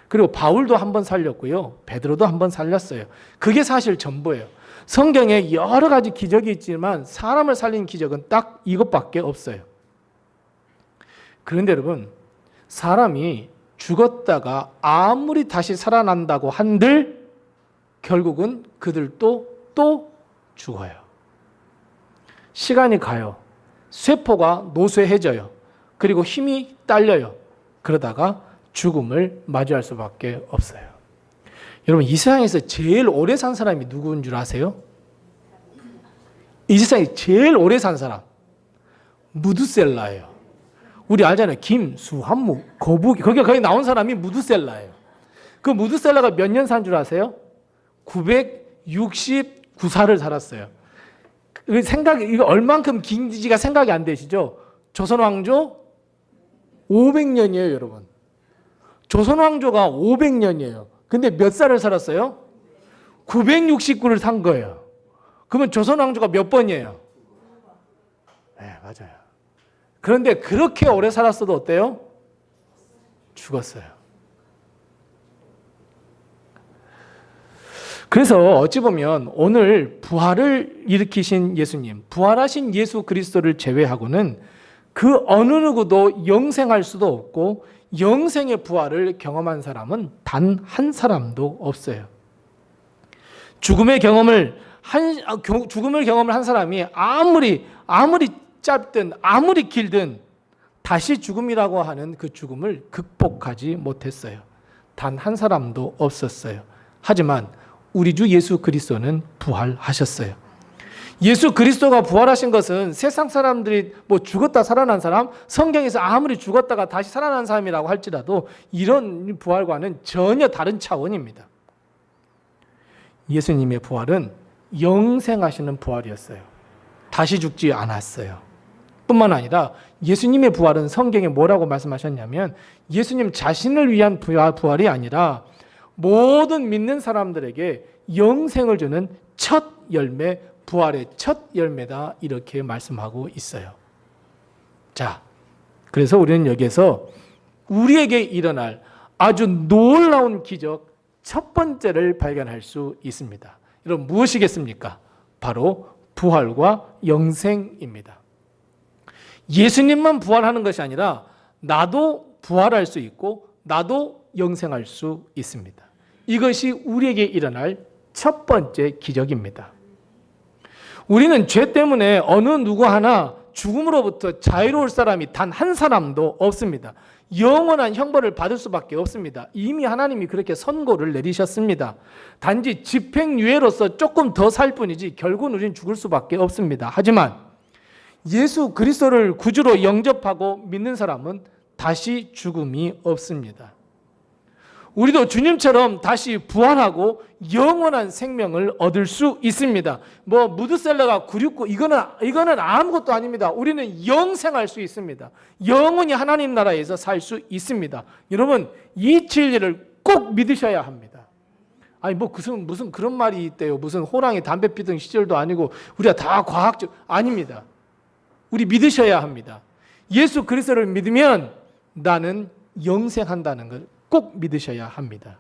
그리고 바울도 한 번 살렸고요. 베드로도 한 번 살렸어요. 그게 사실 전부예요. 성경에 여러 가지 기적이 있지만 사람을 살린 기적은 딱 이것밖에 없어요. 그런데 여러분, 사람이 죽었다가 아무리 다시 살아난다고 한들 결국은 그들도 또 죽어요. 시간이 가요. 쇠포가 노쇠해져요. 그리고 힘이 딸려요. 그러다가 죽음을 맞이할 수밖에 없어요. 여러분, 이 세상에서 제일 오래 산 사람이 누구인 줄 아세요? 이 세상에 제일 오래 산 사람 무드셀라예요. 우리 알잖아요. 김, 수, 한무, 거북이. 거기 나온 사람이 무드셀라예요. 그 무드셀라가 몇 년 산 줄 아세요? 969살을 살았어요. 이거 얼만큼 긴지가 생각이 안 되시죠? 조선 왕조 500년이에요, 여러분. 조선 왕조가 500년이에요. 근데 몇 살을 살았어요? 969를 산 거예요. 그러면 조선 왕조가 몇 번이에요? 네, 맞아요. 그런데 그렇게 오래 살았어도 어때요? 죽었어요. 그래서 어찌 보면 오늘 부활을 일으키신 예수님, 부활하신 예수 그리스도를 제외하고는 그 어느 누구도 영생할 수도 없고 영생의 부활을 경험한 사람은 단 한 사람도 없어요. 죽음의 경험을 한 사람이 아무리 짧든 아무리 길든 다시 죽음이라고 하는 그 죽음을 극복하지 못했어요. 단 한 사람도 없었어요. 하지만 우리 주 예수 그리스도는 부활하셨어요. 예수 그리스도가 부활하신 것은 세상 사람들이 죽었다 살아난 사람, 성경에서 아무리 죽었다가 다시 살아난 사람이라고 할지라도 이런 부활과는 전혀 다른 차원입니다. 예수님의 부활은 영생하시는 부활이었어요. 다시 죽지 않았어요. 뿐만 아니라 예수님의 부활은 성경에 뭐라고 말씀하셨냐면 예수님 자신을 위한 부활이 아니라 모든 믿는 사람들에게 영생을 주는 첫 열매, 부활의 첫 열매다, 이렇게 말씀하고 있어요. 자, 그래서 우리는 여기에서 우리에게 일어날 아주 놀라운 기적, 첫 번째를 발견할 수 있습니다. 여러분 무엇이겠습니까? 바로 부활과 영생입니다. 예수님만 부활하는 것이 아니라 나도 부활할 수 있고 나도 영생할 수 있습니다. 이것이 우리에게 일어날 첫 번째 기적입니다. 우리는 죄 때문에 어느 누구 하나 죽음으로부터 자유로울 사람이 단 한 사람도 없습니다. 영원한 형벌을 받을 수밖에 없습니다. 이미 하나님이 그렇게 선고를 내리셨습니다. 단지 집행유예로서 조금 더 살 뿐이지 결국은 우리는 죽을 수밖에 없습니다. 하지만 예수 그리스도를 구주로 영접하고 믿는 사람은 다시 죽음이 없습니다. 우리도 주님처럼 다시 부활하고 영원한 생명을 얻을 수 있습니다. 뭐 무드셀러가 969 이거는 아무것도 아닙니다. 우리는 영생할 수 있습니다. 영원히 하나님 나라에서 살 수 있습니다. 여러분 이 진리를 꼭 믿으셔야 합니다. 아니 뭐 무슨 그런 말이 있대요. 무슨 호랑이 담배 피던 시절도 아니고 우리가 다 과학적 아닙니다. 우리 믿으셔야 합니다. 예수 그리스도를 믿으면 나는 영생한다는 걸 꼭 믿으셔야 합니다.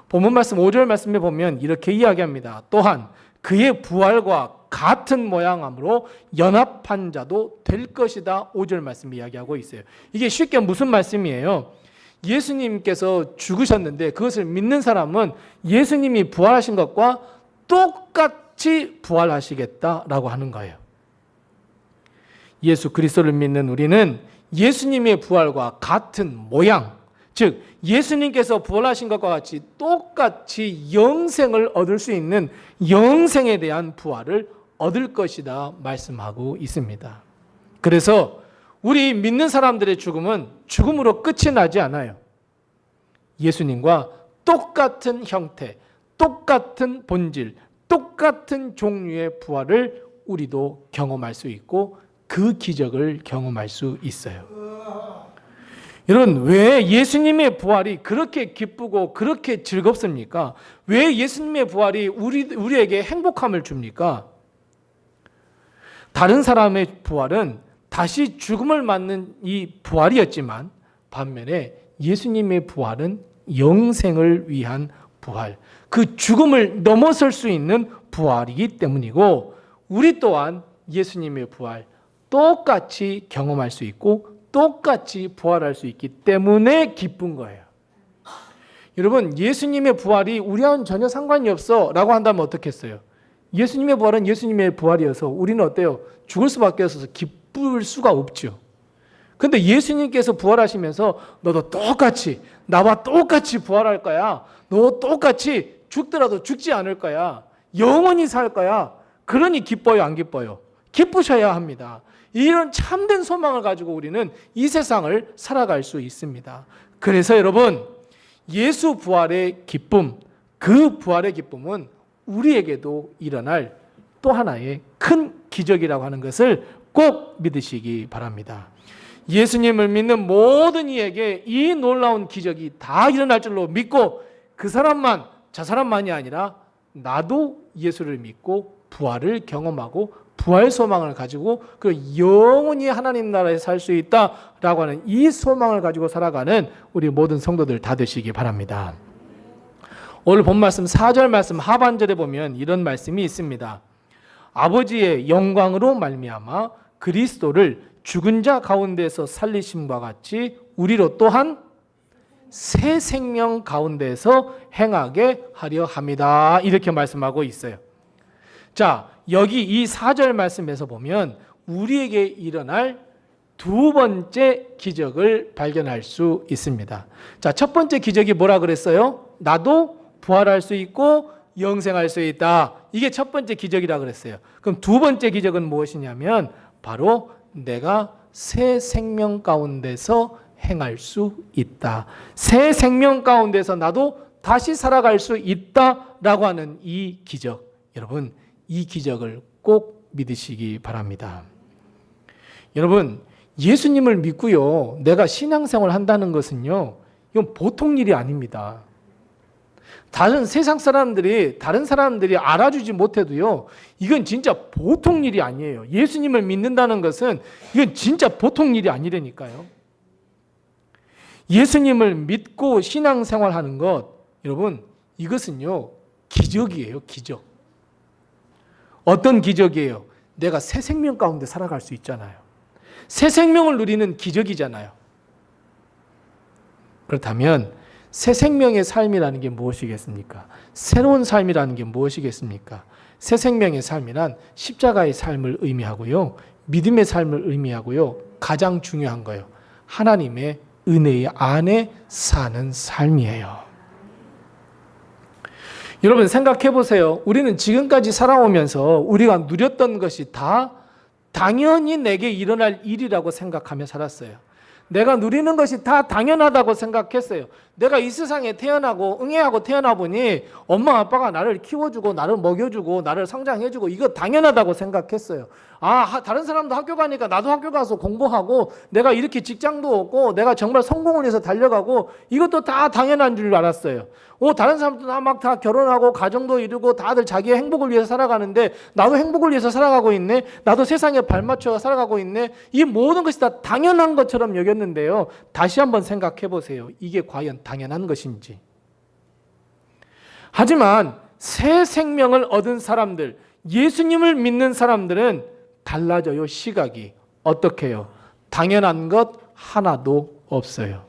본문 말씀 5절 말씀에 보면 이렇게 이야기합니다. 또한 그의 부활과 같은 모양함으로 연합한 자도 될 것이다. 5절 말씀 이야기하고 있어요. 이게 쉽게 무슨 말씀이에요? 예수님께서 죽으셨는데 그것을 믿는 사람은 예수님이 부활하신 것과 똑같이 부활하시겠다라고 하는 거예요. 예수 그리스도를 믿는 우리는 예수님의 부활과 같은 모양, 즉 예수님께서 부활하신 것과 같이 똑같이 영생을 얻을 수 있는 영생에 대한 부활을 얻을 것이다 말씀하고 있습니다. 그래서 우리 믿는 사람들의 죽음은 죽음으로 끝이 나지 않아요. 예수님과 똑같은 형태, 똑같은 본질, 똑같은 종류의 부활을 우리도 경험할 수 있고 그 기적을 경험할 수 있어요. 여러분 왜 예수님의 부활이 그렇게 기쁘고 그렇게 즐겁습니까? 왜 예수님의 부활이 우리에게 행복함을 줍니까? 다른 사람의 부활은 다시 죽음을 맞는 이 부활이었지만 반면에 예수님의 부활은 영생을 위한 부활, 그 죽음을 넘어설 수 있는 부활이기 때문이고 우리 또한 예수님의 부활 똑같이 경험할 수 있고 똑같이 부활할 수 있기 때문에 기쁜 거예요. 여러분 예수님의 부활이 우리와는 전혀 상관이 없어 라고 한다면 어떻겠어요? 예수님의 부활은 예수님의 부활이어서 우리는 어때요? 죽을 수밖에 없어서 기쁠 수가 없죠. 근데 예수님께서 부활하시면서 너도 똑같이 나와 똑같이 부활할 거야. 너 똑같이 죽더라도 죽지 않을 거야. 영원히 살 거야. 그러니 기뻐요 안 기뻐요? 기쁘셔야 합니다. 이런 참된 소망을 가지고 우리는 이 세상을 살아갈 수 있습니다. 그래서 여러분 예수 부활의 기쁨, 그 부활의 기쁨은 우리에게도 일어날 또 하나의 큰 기적이라고 하는 것을 꼭 믿으시기 바랍니다. 예수님을 믿는 모든 이에게 이 놀라운 기적이 다 일어날 줄로 믿고 그 사람만, 저 사람만이 아니라 나도 예수를 믿고 부활을 경험하고 부활 소망을 가지고 그 영원히 하나님 나라에 살 수 있다라고 하는 이 소망을 가지고 살아가는 우리 모든 성도들 다 되시기 바랍니다. 오늘 본 말씀 4절 말씀 하반절에 보면 이런 말씀이 있습니다. 아버지의 영광으로 말미암아 그리스도를 죽은 자 가운데서 살리심과 같이 우리로 또한 새 생명 가운데서 행하게 하려 함이다. 이렇게 말씀하고 있어요. 자, 여기 이 4절 말씀에서 보면 우리에게 일어날 두 번째 기적을 발견할 수 있습니다. 자, 첫 번째 기적이 뭐라 그랬어요? 나도 부활할 수 있고 영생할 수 있다. 이게 첫 번째 기적이라 그랬어요. 그럼 두 번째 기적은 무엇이냐면 바로 내가 새 생명 가운데서 행할 수 있다. 새 생명 가운데서 나도 다시 살아갈 수 있다라고 하는 이 기적. 여러분, 이 기적을 꼭 믿으시기 바랍니다. 여러분, 예수님을 믿고요, 내가 신앙생활을 한다는 것은요, 이건 보통 일이 아닙니다. 다른 세상 사람들이, 다른 사람들이 알아주지 못해도요, 이건 진짜 보통 일이 아니에요. 예수님을 믿는다는 것은 이건 진짜 보통 일이 아니라니까요. 예수님을 믿고 신앙생활하는 것, 여러분, 이것은요, 기적이에요, 기적. 어떤 기적이에요? 내가 새 생명 가운데 살아갈 수 있잖아요. 새 생명을 누리는 기적이잖아요. 그렇다면 새 생명의 삶이라는 게 무엇이겠습니까? 새로운 삶이라는 게 무엇이겠습니까? 새 생명의 삶이란 십자가의 삶을 의미하고요, 믿음의 삶을 의미하고요, 가장 중요한 거예요, 하나님의 은혜의 안에 사는 삶이에요. 여러분 생각해 보세요. 우리는 지금까지 살아오면서 우리가 누렸던 것이 다 당연히 내게 일어날 일이라고 생각하며 살았어요. 내가 누리는 것이 다 당연하다고 생각했어요. 내가 이 세상에 태어나고 응애하고 태어나 보니 엄마 아빠가 나를 키워주고 나를 먹여주고 나를 성장해주고 이거 당연하다고 생각했어요. 다른 사람도 학교 가니까 나도 학교 가서 공부하고 내가 이렇게 직장도 얻고 내가 정말 성공을 해서 달려가고 이것도 다 당연한 줄 알았어요. 다른 사람도 다 결혼하고 가정도 이루고 다들 자기의 행복을 위해서 살아가는데 나도 행복을 위해서 살아가고 있네. 나도 세상에 발맞춰 살아가고 있네. 이 모든 것이 다 당연한 것처럼 여겼는데요. 다시 한번 생각해 보세요. 이게 과연 당연한 것인지. 하지만 새 생명을 얻은 사람들, 예수님을 믿는 사람들은 달라져요. 시각이. 어떻게 해요? 당연한 것 하나도 없어요.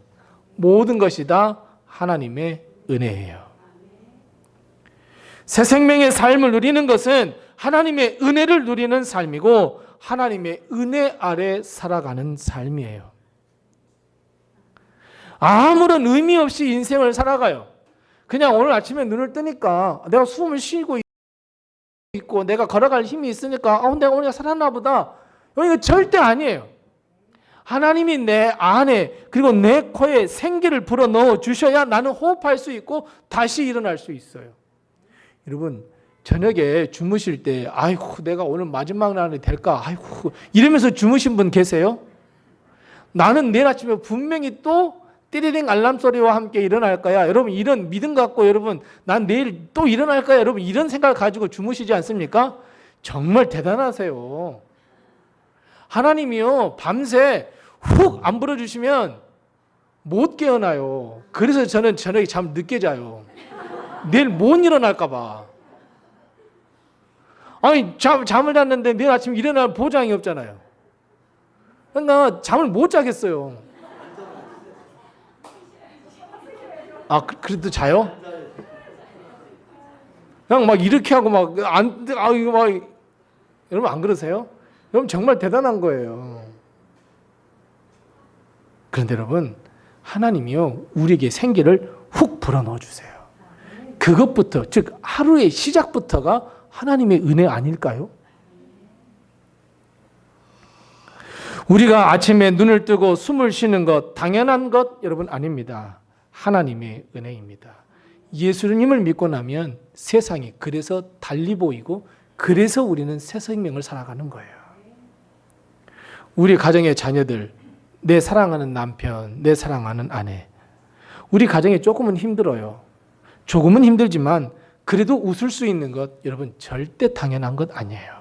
모든 것이 다 하나님의 은혜예요. 새 생명의 삶을 누리는 것은 하나님의 은혜를 누리는 삶이고 하나님의 은혜 아래 살아가는 삶이에요. 아무런 의미 없이 인생을 살아가요. 그냥 오늘 아침에 눈을 뜨니까 내가 숨을 쉬고 있고 내가 걸어갈 힘이 있으니까 내가 오늘 살았나 보다. 이거 절대 아니에요. 하나님이 내 안에 그리고 내 코에 생기를 불어넣어 주셔야 나는 호흡할 수 있고 다시 일어날 수 있어요. 여러분 저녁에 주무실 때 아이고 내가 오늘 마지막 날이 될까 아이고 이러면서 주무신 분 계세요? 나는 내일 아침에 분명히 또 띠리링 알람 소리와 함께 일어날 거야. 여러분 이런 믿음 갖고 여러분 난 내일 또 일어날 거야. 여러분 이런 생각을 가지고 주무시지 않습니까? 정말 대단하세요. 하나님이요 밤새 훅 안 불어주시면 못 깨어나요. 그래서 저는 저녁에 잠 늦게 자요. 내일 못 일어날까 봐. 잠을 잤는데 내일 아침 일어날 보장이 없잖아요. 그러니까 잠을 못 자겠어요. 그래도 자요? 그냥 막 이렇게 하고 여러분 안 그러세요? 여러분 정말 대단한 거예요. 그런데 여러분 하나님이요 우리에게 생기를 훅 불어넣어 주세요. 그것부터 즉 하루의 시작부터가 하나님의 은혜 아닐까요? 우리가 아침에 눈을 뜨고 숨을 쉬는 것 당연한 것 여러분 아닙니다. 하나님의 은혜입니다. 예수님을 믿고 나면 세상이 그래서 달리 보이고 그래서 우리는 새 생명을 살아가는 거예요. 우리 가정의 자녀들, 내 사랑하는 남편, 내 사랑하는 아내, 우리 가정이 조금은 힘들어요. 조금은 힘들지만 그래도 웃을 수 있는 것 여러분 절대 당연한 것 아니에요.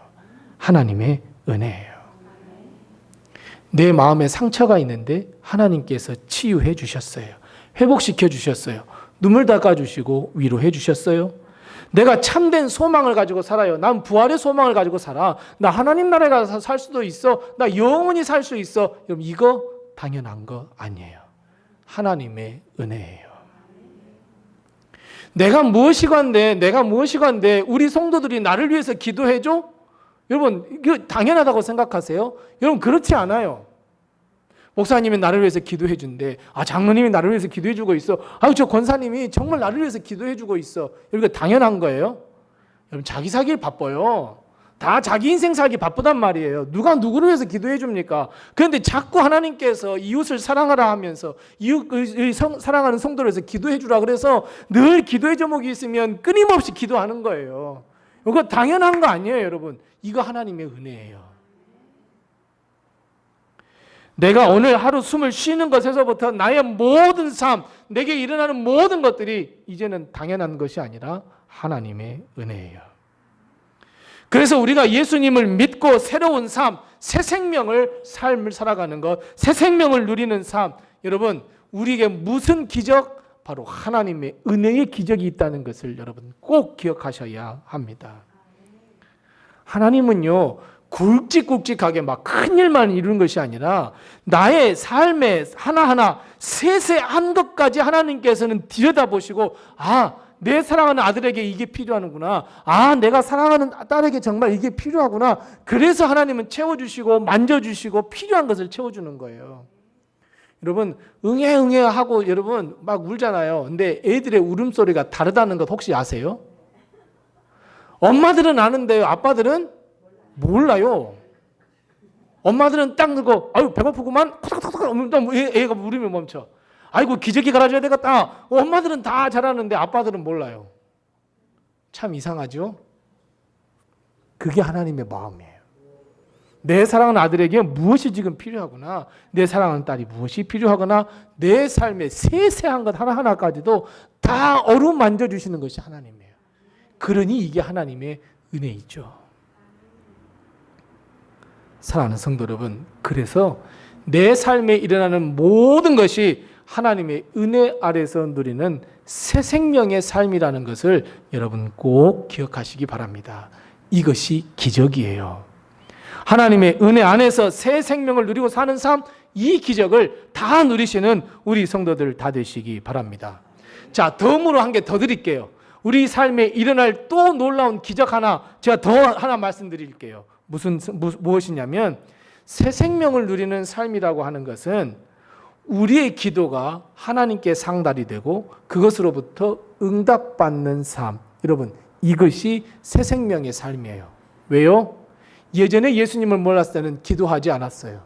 하나님의 은혜예요. 내 마음에 상처가 있는데 하나님께서 치유해 주셨어요. 회복시켜 주셨어요. 눈물 닦아 주시고 위로해 주셨어요. 내가 참된 소망을 가지고 살아요. 난 부활의 소망을 가지고 살아. 나 하나님 나라에 가서 살 수도 있어. 나 영원히 살 수 있어. 여러분 이거 당연한 거 아니에요. 하나님의 은혜예요. 내가 무엇이건데 우리 성도들이 나를 위해서 기도해줘? 여러분 이거 당연하다고 생각하세요? 여러분 그렇지 않아요. 목사님이 나를 위해서 기도해 준대. 장로님이 나를 위해서 기도해 주고 있어. 저 권사님이 정말 나를 위해서 기도해 주고 있어. 이거 당연한 거예요? 여러분 자기 살기 바빠요. 다 자기 인생 살기 바쁘단 말이에요. 누가 누구를 위해서 기도해 줍니까? 그런데 자꾸 하나님께서 이웃을 사랑하라 하면서 이웃을 사랑하는 성도를 위해서 기도해 주라 그래서 늘 기도의 제목이 있으면 끊임없이 기도하는 거예요. 이거 당연한 거 아니에요, 여러분. 이거 하나님의 은혜예요. 내가 오늘 하루 숨을 쉬는 것에서부터 나의 모든 삶, 내게 일어나는 모든 것들이 이제는 당연한 것이 아니라 하나님의 은혜예요. 그래서 우리가 예수님을 믿고 새로운 삶, 새 삶을 살아가는 것, 새 생명을 누리는 삶, 여러분 우리에게 무슨 기적? 바로 하나님의 은혜의 기적이 있다는 것을 여러분 꼭 기억하셔야 합니다. 하나님은요, 굵직굵직하게 막 큰 일만 이루는 것이 아니라 나의 삶의 하나하나 세세한 것까지 하나님께서는 들여다보시고, 아, 내 사랑하는 아들에게 이게 필요하는구나. 아, 내가 사랑하는 딸에게 정말 이게 필요하구나. 그래서 하나님은 채워주시고 만져주시고 필요한 것을 채워주는 거예요. 여러분, 응애 하고 여러분 막 울잖아요. 근데 애들의 울음소리가 다르다는 것 혹시 아세요? 엄마들은 아는데요, 아빠들은 몰라요. 엄마들은 딱 들고, 아유 배고프구만, 코닥코닥 애가 울으면 멈춰. 아이고 기저귀 갈아줘야 되겠다. 엄마들은 다 잘하는데 아빠들은 몰라요. 참 이상하죠? 그게 하나님의 마음이에요. 내 사랑하는 아들에게 무엇이 지금 필요하구나, 내 사랑하는 딸이 무엇이 필요하거나, 내 삶의 세세한 것 하나하나까지도 다 어루만져 주시는 것이 하나님이에요. 그러니 이게 하나님의 은혜이죠. 사랑하는 성도 여러분, 그래서 내 삶에 일어나는 모든 것이 하나님의 은혜 아래서 누리는 새 생명의 삶이라는 것을 여러분 꼭 기억하시기 바랍니다. 이것이 기적이에요. 하나님의 은혜 안에서 새 생명을 누리고 사는 삶, 이 기적을 다 누리시는 우리 성도들 다 되시기 바랍니다. 자, 덤으로 한 개 더 드릴게요. 우리 삶에 일어날 또 놀라운 기적 하나, 제가 더 하나 말씀드릴게요. 무엇이냐면, 새 생명을 누리는 삶이라고 하는 것은 우리의 기도가 하나님께 상달이 되고 그것으로부터 응답받는 삶. 여러분, 이것이 새 생명의 삶이에요. 왜요? 예전에 예수님을 몰랐을 때는 기도하지 않았어요.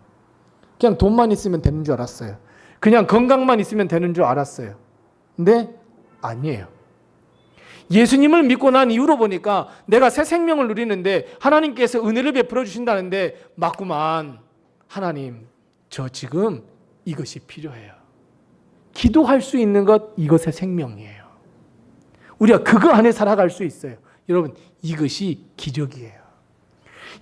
그냥 돈만 있으면 되는 줄 알았어요. 그냥 건강만 있으면 되는 줄 알았어요. 근데 아니에요. 예수님을 믿고 난 이후로 보니까 내가 새 생명을 누리는데 하나님께서 은혜를 베풀어 주신다는데, 맞구만. 하나님, 저 지금 이것이 필요해요. 기도할 수 있는 것, 이것의 생명이에요. 우리가 그거 안에 살아갈 수 있어요. 여러분, 이것이 기적이에요.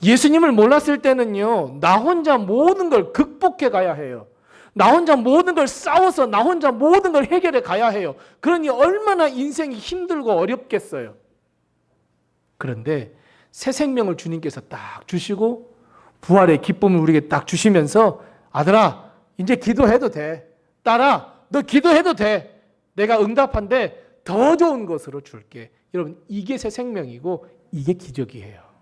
예수님을 몰랐을 때는요, 나 혼자 모든 걸 극복해 가야 해요. 나 혼자 모든 걸 싸워서 나 혼자 모든 걸 해결해 가야 해요. 그러니 얼마나 인생이 힘들고 어렵겠어요. 그런데 새 생명을 주님께서 딱 주시고 부활의 기쁨을 우리에게 딱 주시면서, 아들아, 이제 기도해도 돼. 딸아, 너 기도해도 돼. 내가 응답한데 더 좋은 것으로 줄게. 여러분, 이게 새 생명이고 이게 기적이에요.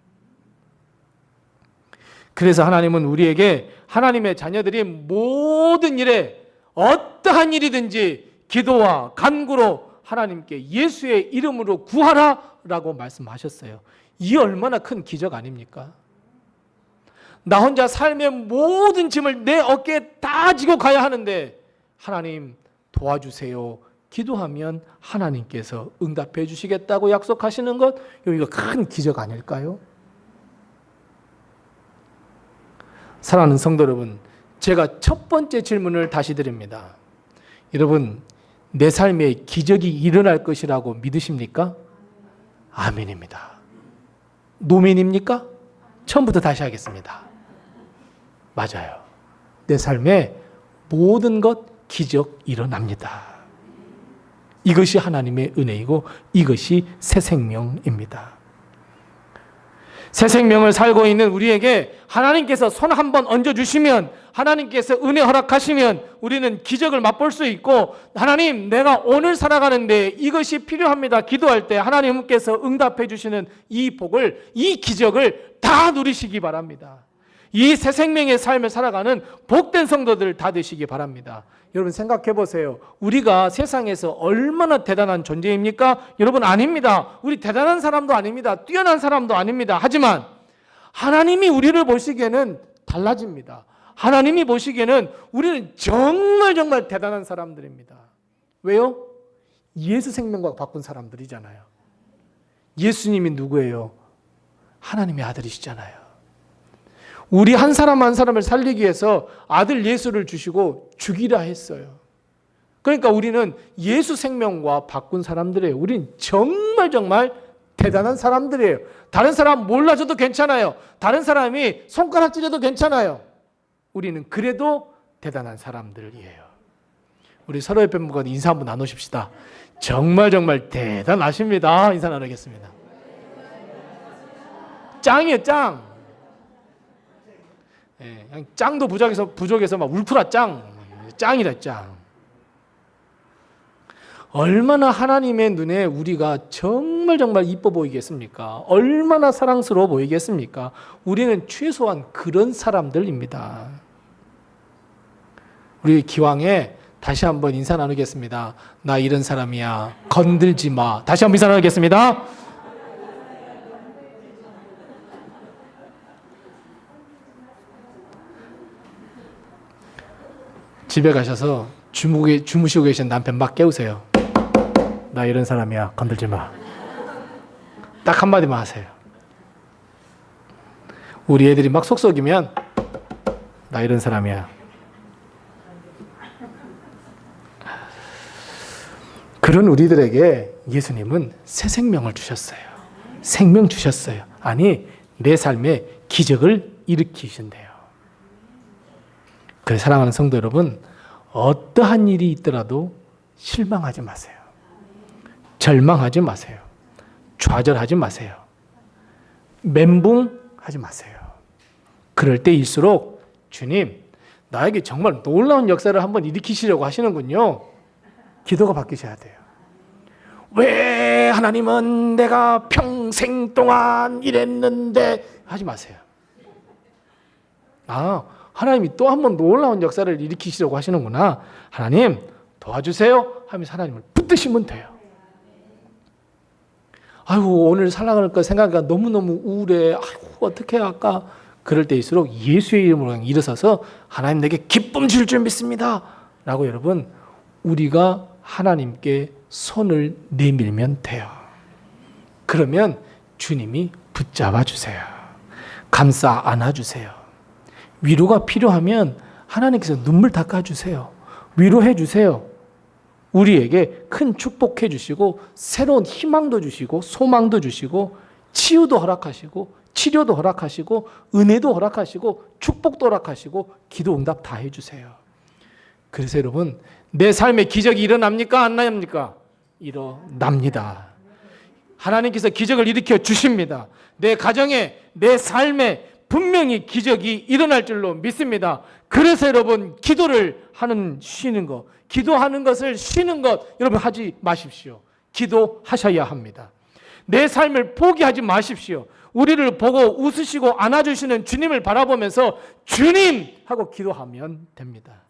그래서 하나님은 우리에게, 하나님의 자녀들이 모든 일에 어떠한 일이든지 기도와 간구로 하나님께 예수의 이름으로 구하라라고 말씀하셨어요. 이 얼마나 큰 기적 아닙니까? 나 혼자 삶의 모든 짐을 내 어깨에 다 지고 가야 하는데, 하나님 도와주세요. 기도하면 하나님께서 응답해 주시겠다고 약속하시는 것, 여기가 큰 기적 아닐까요? 사랑하는 성도 여러분, 제가 첫 번째 질문을 다시 드립니다. 여러분, 내 삶에 기적이 일어날 것이라고 믿으십니까? 아멘입니다. 노멘입니까? 처음부터 다시 하겠습니다. 맞아요. 내 삶에 모든 것 기적 일어납니다. 이것이 하나님의 은혜이고 이것이 새 생명입니다. 새 생명을 살고 있는 우리에게 하나님께서 손 한번 얹어주시면, 하나님께서 은혜 허락하시면 우리는 기적을 맛볼 수 있고, 하나님, 내가 오늘 살아가는데 이것이 필요합니다. 기도할 때 하나님께서 응답해 주시는 이 복을, 이 기적을 다 누리시기 바랍니다. 이 새 생명의 삶을 살아가는 복된 성도들 다 되시기 바랍니다. 여러분 생각해 보세요. 우리가 세상에서 얼마나 대단한 존재입니까? 여러분 아닙니다. 우리 대단한 사람도 아닙니다. 뛰어난 사람도 아닙니다. 하지만 하나님이 우리를 보시기에는 달라집니다. 하나님이 보시기에는 우리는 정말 대단한 사람들입니다. 왜요? 예수 생명과 바꾼 사람들이잖아요. 예수님이 누구예요? 하나님의 아들이시잖아요. 우리 한 사람 한 사람을 살리기 위해서 아들 예수를 주시고 죽이라 했어요. 그러니까 우리는 예수 생명과 바꾼 사람들이에요. 우리는 정말 대단한 사람들이에요. 다른 사람 몰라줘도 괜찮아요. 다른 사람이 손가락질해도 괜찮아요. 우리는 그래도 대단한 사람들이에요. 우리 서로 옆에 분과 인사 한번 나누십시다. 정말 대단하십니다. 인사 나누겠습니다. 짱이에요, 짱. 예, 그냥 짱도 부족해서 막 울트라 짱이다, 짱. 얼마나 하나님의 눈에 우리가 정말 이뻐 보이겠습니까? 얼마나 사랑스러워 보이겠습니까? 우리는 최소한 그런 사람들입니다. 우리 기왕에 다시 한번 인사 나누겠습니다. 나 이런 사람이야. 건들지 마. 다시 한번 인사 나누겠습니다. 집에 가셔서 주무시고 계신 남편 막 깨우세요. 나 이런 사람이야. 건들지 마. 딱 한마디만 하세요. 우리 애들이 막 속썩이면 나 이런 사람이야. 그런 우리들에게 예수님은 새 생명을 주셨어요. 생명 주셨어요. 아니, 내 삶에 기적을 일으키신대요. 그래서 사랑하는 성도 여러분, 어떠한 일이 있더라도 실망하지 마세요. 절망하지 마세요. 좌절하지 마세요. 멘붕하지 마세요. 그럴 때일수록 주님, 나에게 정말 놀라운 역사를 한번 일으키시려고 하시는군요. 기도가 바뀌셔야 돼요. 왜 하나님은 내가 평생 동안 이랬는데 하지 마세요. 하나님이 또 한 번 놀라운 역사를 일으키시려고 하시는구나. 하나님 도와주세요 하면서 하나님을 붙드시면 돼요. 아이고, 오늘 살아갈 거 생각하니까 너무너무 우울해. 아이고, 어떻게 할까? 그럴 때일수록 예수의 이름으로 일어서서 하나님 내게 기쁨 줄 줄 믿습니다 라고 여러분, 우리가 하나님께 손을 내밀면 돼요. 그러면 주님이 붙잡아 주세요. 감싸 안아 주세요. 위로가 필요하면 하나님께서 눈물 닦아 주세요. 위로해 주세요. 우리에게 큰 축복해 주시고 새로운 희망도 주시고 소망도 주시고 치유도 허락하시고 치료도 허락하시고 은혜도 허락하시고 축복도 허락하시고 기도 응답 다 해주세요. 그래서 여러분, 내 삶에 기적이 일어납니까? 안 납니까? 일어납니다. 하나님께서 기적을 일으켜 주십니다. 내 가정에, 내 삶에 분명히 기적이 일어날 줄로 믿습니다. 그래서 여러분, 기도를 쉬는 것, 기도하는 것을 쉬는 것 여러분 하지 마십시오. 기도하셔야 합니다. 내 삶을 포기하지 마십시오. 우리를 보고 웃으시고 안아주시는 주님을 바라보면서 주님! 하고 기도하면 됩니다.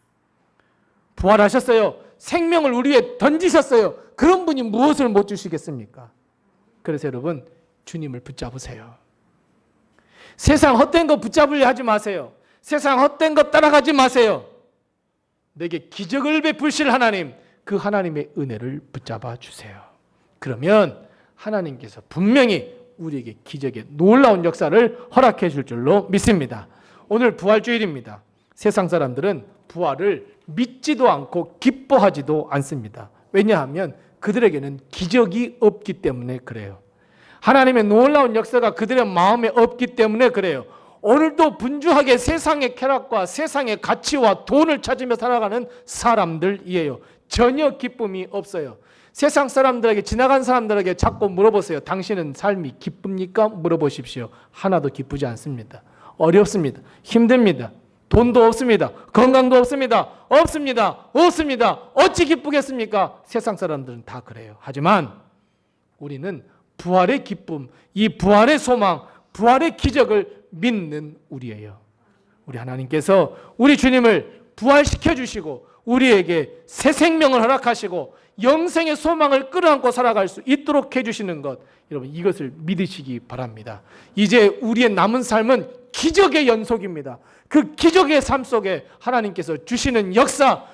부활하셨어요. 생명을 우리에 던지셨어요. 그런 분이 무엇을 못 주시겠습니까? 그래서 여러분, 주님을 붙잡으세요. 세상 헛된 거 붙잡으려 하지 마세요. 세상 헛된 거 따라가지 마세요. 내게 기적을 베푸실 하나님, 그 하나님의 은혜를 붙잡아 주세요. 그러면 하나님께서 분명히 우리에게 기적의 놀라운 역사를 허락해 줄 줄로 믿습니다. 오늘 부활주일입니다. 세상 사람들은 부활을 믿지도 않고 기뻐하지도 않습니다. 왜냐하면 그들에게는 기적이 없기 때문에 그래요. 하나님의 놀라운 역사가 그들의 마음에 없기 때문에 그래요. 오늘도 분주하게 세상의 쾌락과 세상의 가치와 돈을 찾으며 살아가는 사람들이에요. 전혀 기쁨이 없어요. 세상 사람들에게, 지나간 사람들에게 자꾸 물어보세요. 당신은 삶이 기쁩니까? 물어보십시오. 하나도 기쁘지 않습니다. 어렵습니다. 힘듭니다. 돈도 없습니다. 건강도 없습니다. 없습니다. 어찌 기쁘겠습니까? 세상 사람들은 다 그래요. 하지만 우리는 부활의 기쁨, 이 부활의 소망, 부활의 기적을 믿는 우리예요. 우리 하나님께서 우리 주님을 부활시켜 주시고 우리에게 새 생명을 허락하시고 영생의 소망을 끌어안고 살아갈 수 있도록 해주시는 것, 여러분 이것을 믿으시기 바랍니다. 이제 우리의 남은 삶은 기적의 연속입니다. 그 기적의 삶 속에 하나님께서 주시는 역사,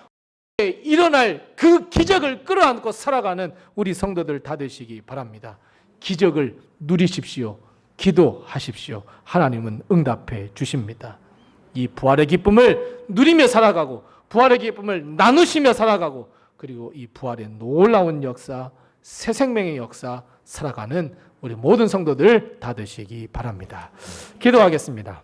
일어날 그 기적을 끌어안고 살아가는 우리 성도들 다 되시기 바랍니다. 기적을 누리십시오. 기도하십시오. 하나님은 응답해 주십니다. 이 부활의 기쁨을 누리며 살아가고 부활의 기쁨을 나누시며 살아가고 그리고 이 부활의 놀라운 역사, 새 생명의 역사 살아가는 우리 모든 성도들 다 되시기 바랍니다. 기도하겠습니다.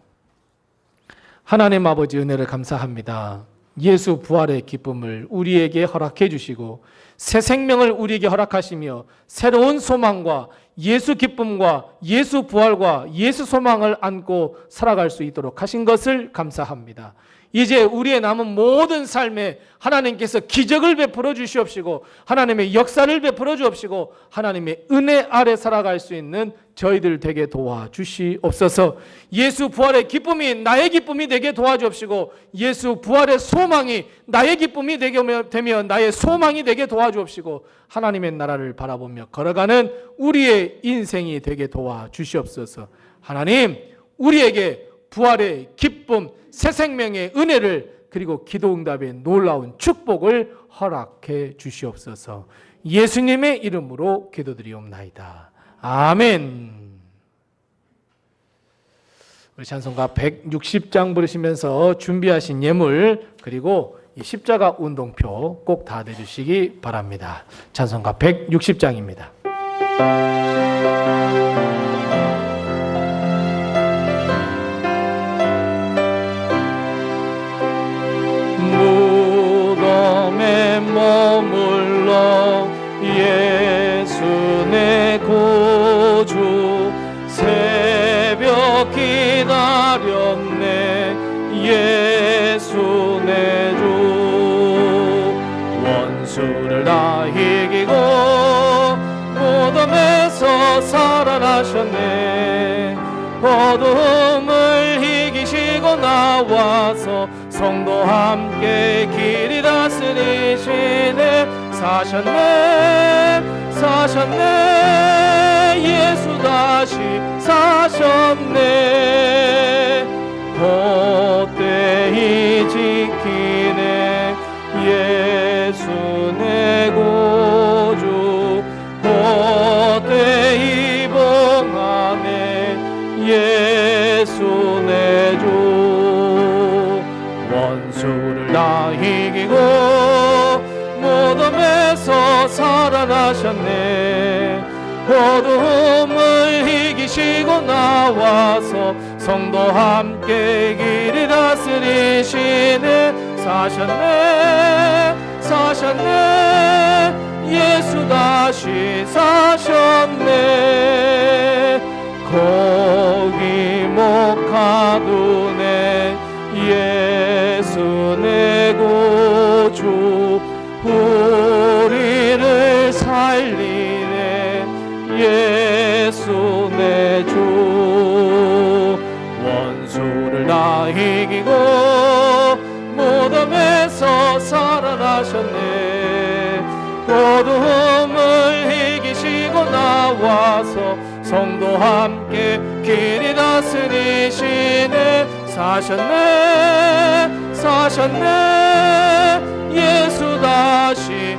하나님 아버지 은혜를 감사합니다. 예수 부활의 기쁨을 우리에게 허락해 주시고 새 생명을 우리에게 허락하시며 새로운 소망과 예수 기쁨과 예수 부활과 예수 소망을 안고 살아갈 수 있도록 하신 것을 감사합니다. 이제 우리의 남은 모든 삶에 하나님께서 기적을 베풀어 주시옵시고 하나님의 역사를 베풀어 주옵시고 하나님의 은혜 아래 살아갈 수 있는 저희들 되게 도와주시옵소서. 예수 부활의 기쁨이 나의 기쁨이 되게 도와주옵시고 예수 부활의 소망이 나의 기쁨이 되며 나의 소망이 되게 도와주옵시고 하나님의 나라를 바라보며 걸어가는 우리의 인생이 되게 도와주시옵소서. 하나님, 우리에게 부활의 기쁨, 새 생명의 은혜를 그리고 기도응답의 놀라운 축복을 허락해 주시옵소서. 예수님의 이름으로 기도드리옵나이다. 아멘. 우리 찬송가 160장 부르시면서 준비하신 예물 그리고 이 십자가 운동표 꼭 다 내주시기 바랍니다. 찬송가 160장입니다. 무덤에 머물러 예수 내 구주 새벽 기다렸네 예수 내 주 원수를 다 이기고 무덤에서 살아나셨네 어둠을 이기시고 나와서 성도 함께 길이 다스리시네 사셨네 예수 다시 사셨네 헛되이 지키네 예수 내 구주 헛되이 봉하네 예수 내 주 원수를 다 이기고 무덤에서 살아나셨네 어둠을 이기시고 나와서 성도 함께 길이 다스리시네 사셨네 예수 다시 사셨네 거기 못 가두네 예수 내 구주 우리를 살리네 예수 내 주 원수를 다 이기고 무덤에서 살아나셨네 어둠을 이기시고 나와서 성도 함께 길이 다스리시네 사셨네 예수 다시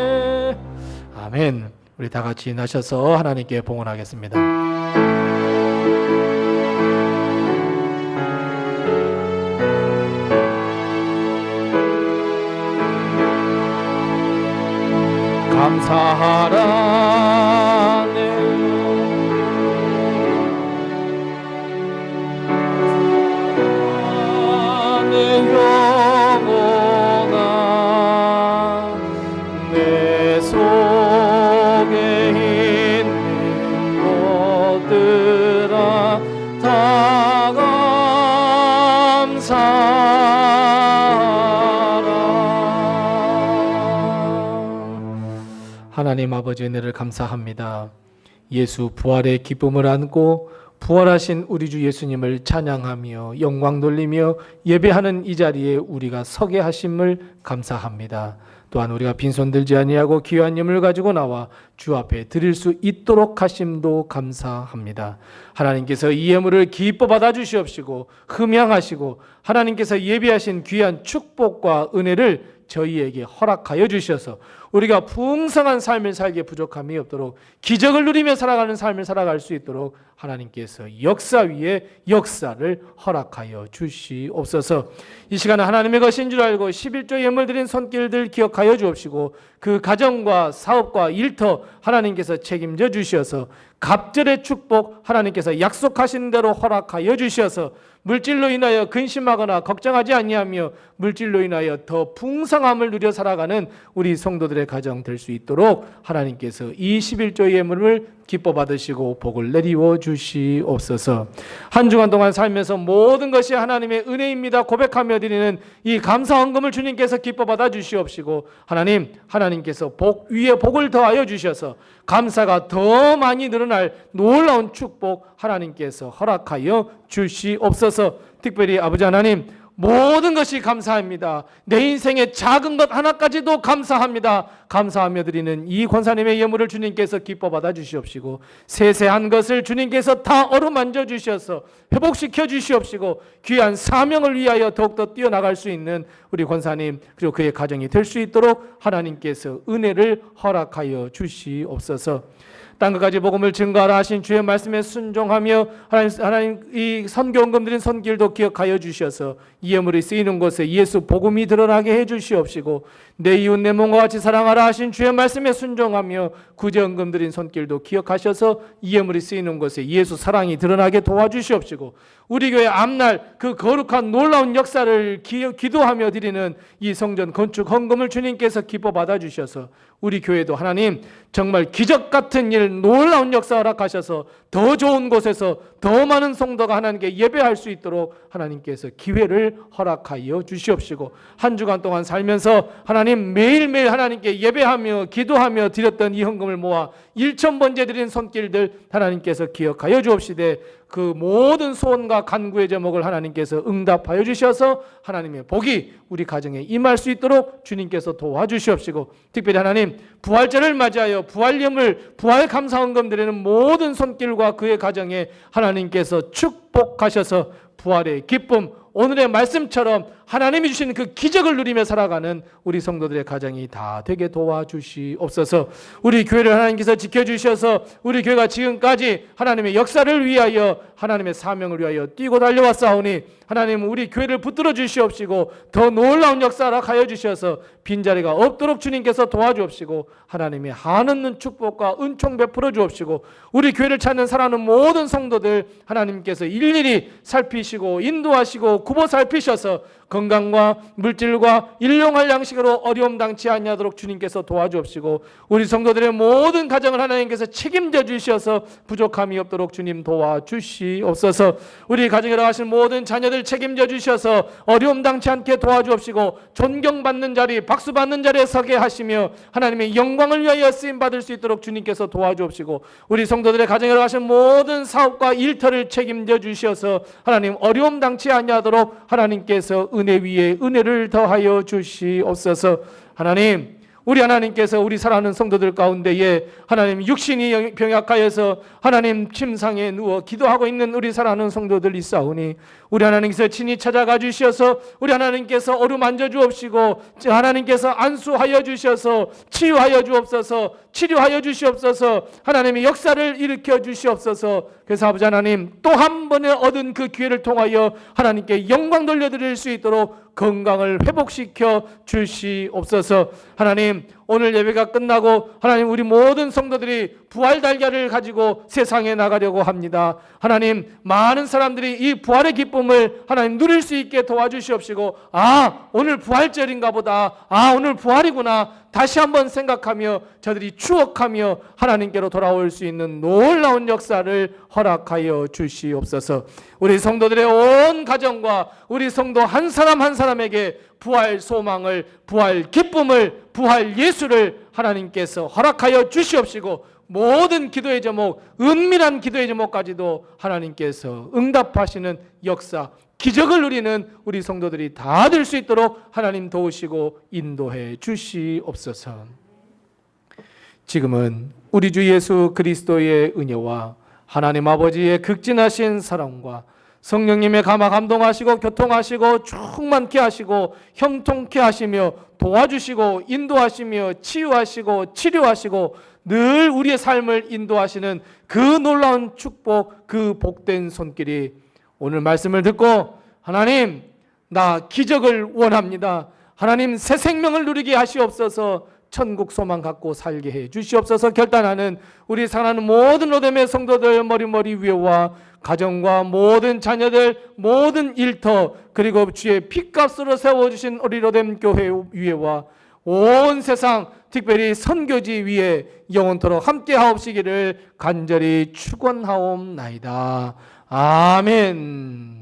사셨네 아멘. 우리 다 같이 나셔서 하나님께 봉헌하겠습니다. 감사하라 내 영혼아 내 속에 있는 것들아 다 감사하라. 하나님 아버지 은혜를 감사합니다. 예수 부활의 기쁨을 안고 부활하신 우리 주 예수님을 찬양하며 영광 돌리며 예배하는 이 자리에 우리가 서게 하심을 감사합니다. 또한 우리가 빈손 들지 아니하고 귀한 예물을 가지고 나와 주 앞에 드릴 수 있도록 하심도 감사합니다. 하나님께서 이 예물을 기뻐 받아 주시옵시고 흠양하시고 하나님께서 예비하신 귀한 축복과 은혜를 저희에게 허락하여 주셔서 우리가 풍성한 삶을 살기에 부족함이 없도록 기적을 누리며 살아가는 삶을 살아갈 수 있도록 하나님께서 역사 위에 역사를 허락하여 주시옵소서. 이 시간은 하나님의 것인 줄 알고 11조 예물 드린 손길들 기억하여 주옵시고 그 가정과 사업과 일터 하나님께서 책임져 주시어서 갑절의 축복 하나님께서 약속하신 대로 허락하여 주시어서 물질로 인하여 근심하거나 걱정하지 아니하며 물질로 인하여 더 풍성함을 누려 살아가는 우리 성도들의 가정 될 수 있도록 하나님께서 이 11조 예물을 기뻐 받으시고 복을 내리워 주시옵소서. 한 주간 동안 살면서 모든 것이 하나님의 은혜입니다 고백하며 드리는 이 감사 헌금을 주님께서 기뻐 받아 주시옵시고 하나님께서 복 위에 복을 더하여 주셔서 감사가 더 많이 늘어날 놀라운 축복 하나님께서 허락하여 주시옵소서. 특별히 아버지 하나님, 모든 것이 감사합니다. 내 인생의 작은 것 하나까지도 감사합니다. 감사하며 드리는 이 권사님의 예물을 주님께서 기뻐 받아 주시옵시고 세세한 것을 주님께서 다 어루만져 주셔서 회복시켜 주시옵시고 귀한 사명을 위하여 더욱더 뛰어나갈 수 있는 우리 권사님 그리고 그의 가정이 될 수 있도록 하나님께서 은혜를 허락하여 주시옵소서. 땅끝까지 복음을 증거하라 하신 주의 말씀에 순종하며 하나님 이 선교헌금 드린 손길도 기억하여 주셔서 이 예물이 쓰이는 곳에 예수 복음이 드러나게 해 주시옵시고 내 이웃 내 몸과 같이 사랑하라 하신 주의 말씀에 순종하며 구제헌금 드린 손길도 기억하셔서 이 예물이 쓰이는 곳에 예수 사랑이 드러나게 도와주시옵시고 우리 교회 앞날 그 거룩한 놀라운 역사를 기도하며 드리는 이 성전 건축 헌금을 주님께서 기뻐 받아주셔서 우리 교회도 하나님 정말 기적 같은 일 놀라운 역사 허락하셔서 더 좋은 곳에서 더 많은 성도가 하나님께 예배할 수 있도록 하나님께서 기회를 허락하여 주시옵시고 한 주간 동안 살면서 하나님 매일매일 하나님께 예배하며 기도하며 드렸던 이 헌금을 모아 1,000번째 드린 손길들 하나님께서 기억하여 주옵시되 그 모든 소원과 간구의 제목을 하나님께서 응답하여 주셔서 하나님의 복이 우리 가정에 임할 수 있도록 주님께서 도와주시옵시고 특별히 하나님 부활절을 맞이하여 부활예물 부활 감사헌금 드리는 모든 손길과 그의 가정에 하나님께서 축복하셔서 부활의 기쁨 오늘의 말씀처럼 하나님이 주시는 그 기적을 누리며 살아가는 우리 성도들의 가정이 다 되게 도와주시옵소서. 우리 교회를 하나님께서 지켜주셔서 우리 교회가 지금까지 하나님의 역사를 위하여 하나님의 사명을 위하여 뛰고 달려왔사오니 하나님 우리 교회를 붙들어 주시옵시고 더 놀라운 역사를 하여 주셔서 빈자리가 없도록 주님께서 도와주옵시고 하나님의 한없는 축복과 은총 베풀어 주옵시고 우리 교회를 찾는 사랑하는 모든 성도들 하나님께서 일일이 살피시고 인도하시고 굽어 살피셔서 건강과 물질과 일용할 양식으로 어려움 당치 아니하도록 주님께서 도와주옵시고 우리 성도들의 모든 가정을 하나님께서 책임져 주셔서 부족함이 없도록 주님 도와주시옵소서. 우리 가정에 나가신 모든 자녀들 책임져 주셔서 어려움 당치 않게 도와주옵시고 존경받는 자리 박수받는 자리에 서게 하시며 하나님의 영광을 위하여 쓰임받을 수 있도록 주님께서 도와주옵시고 우리 성도들의 가정에 나가신 모든 사업과 일터를 책임져 주셔서 하나님 어려움 당치 아니하도록 하나님께서 은혜 위에 은혜를 더하여 주시옵소서. 하나님 우리 하나님께서 우리 사랑하는 성도들 가운데에 하나님 육신이 병약하여서 하나님 침상에 누워 기도하고 있는 우리 사랑하는 성도들 있사오니 우리 하나님께서 친히 찾아가 주셔서 우리 하나님께서 어루만져 주옵시고 하나님께서 안수하여 주셔서 치유하여 주옵소서 치료하여 주시옵소서 하나님의 역사를 일으켜 주시옵소서. 그래서 아버지 하나님 또 한 번에 얻은 그 기회를 통하여 하나님께 영광 돌려드릴 수 있도록 건강을 회복시켜 주시옵소서. 하나님 오늘 예배가 끝나고 하나님 우리 모든 성도들이 부활 달걀을 가지고 세상에 나가려고 합니다. 하나님 많은 사람들이 이 부활의 기쁨을 하나님 누릴 수 있게 도와주시옵시고 오늘 부활절인가 보다 오늘 부활이구나 다시 한번 생각하며 저들이 추억하며 하나님께로 돌아올 수 있는 놀라운 역사를 허락하여 주시옵소서. 우리 성도들의 온 가정과 우리 성도 한 사람 한 사람에게 부활 소망을 부활 기쁨을 부활 예수를 하나님께서 허락하여 주시옵시고 모든 기도의 제목 은밀한 기도의 제목까지도 하나님께서 응답하시는 역사 기적을 누리는 우리 성도들이 다 될 수 있도록 하나님 도우시고 인도해 주시옵소서. 지금은 우리 주 예수 그리스도의 은혜와 하나님 아버지의 극진하신 사랑과 성령님의 감동하시고 교통하시고 충만케 하시고 형통케 하시며 도와주시고 인도하시며 치유하시고 치료하시고 늘 우리의 삶을 인도하시는 그 놀라운 축복, 그 복된 손길이 오늘 말씀을 듣고 하나님 나 기적을 원합니다. 하나님 새 생명을 누리게 하시옵소서. 천국 소망 갖고 살게 해 주시옵소서. 결단하는 우리 사랑하는 모든 로뎀의 성도들 머리 위에와 가정과 모든 자녀들 모든 일터 그리고 주의 핏값으로 세워주신 우리 로뎀 교회 위에와 온 세상 특별히 선교지 위에 영원토록 함께 하옵시기를 간절히 축원하옵나이다. 아멘.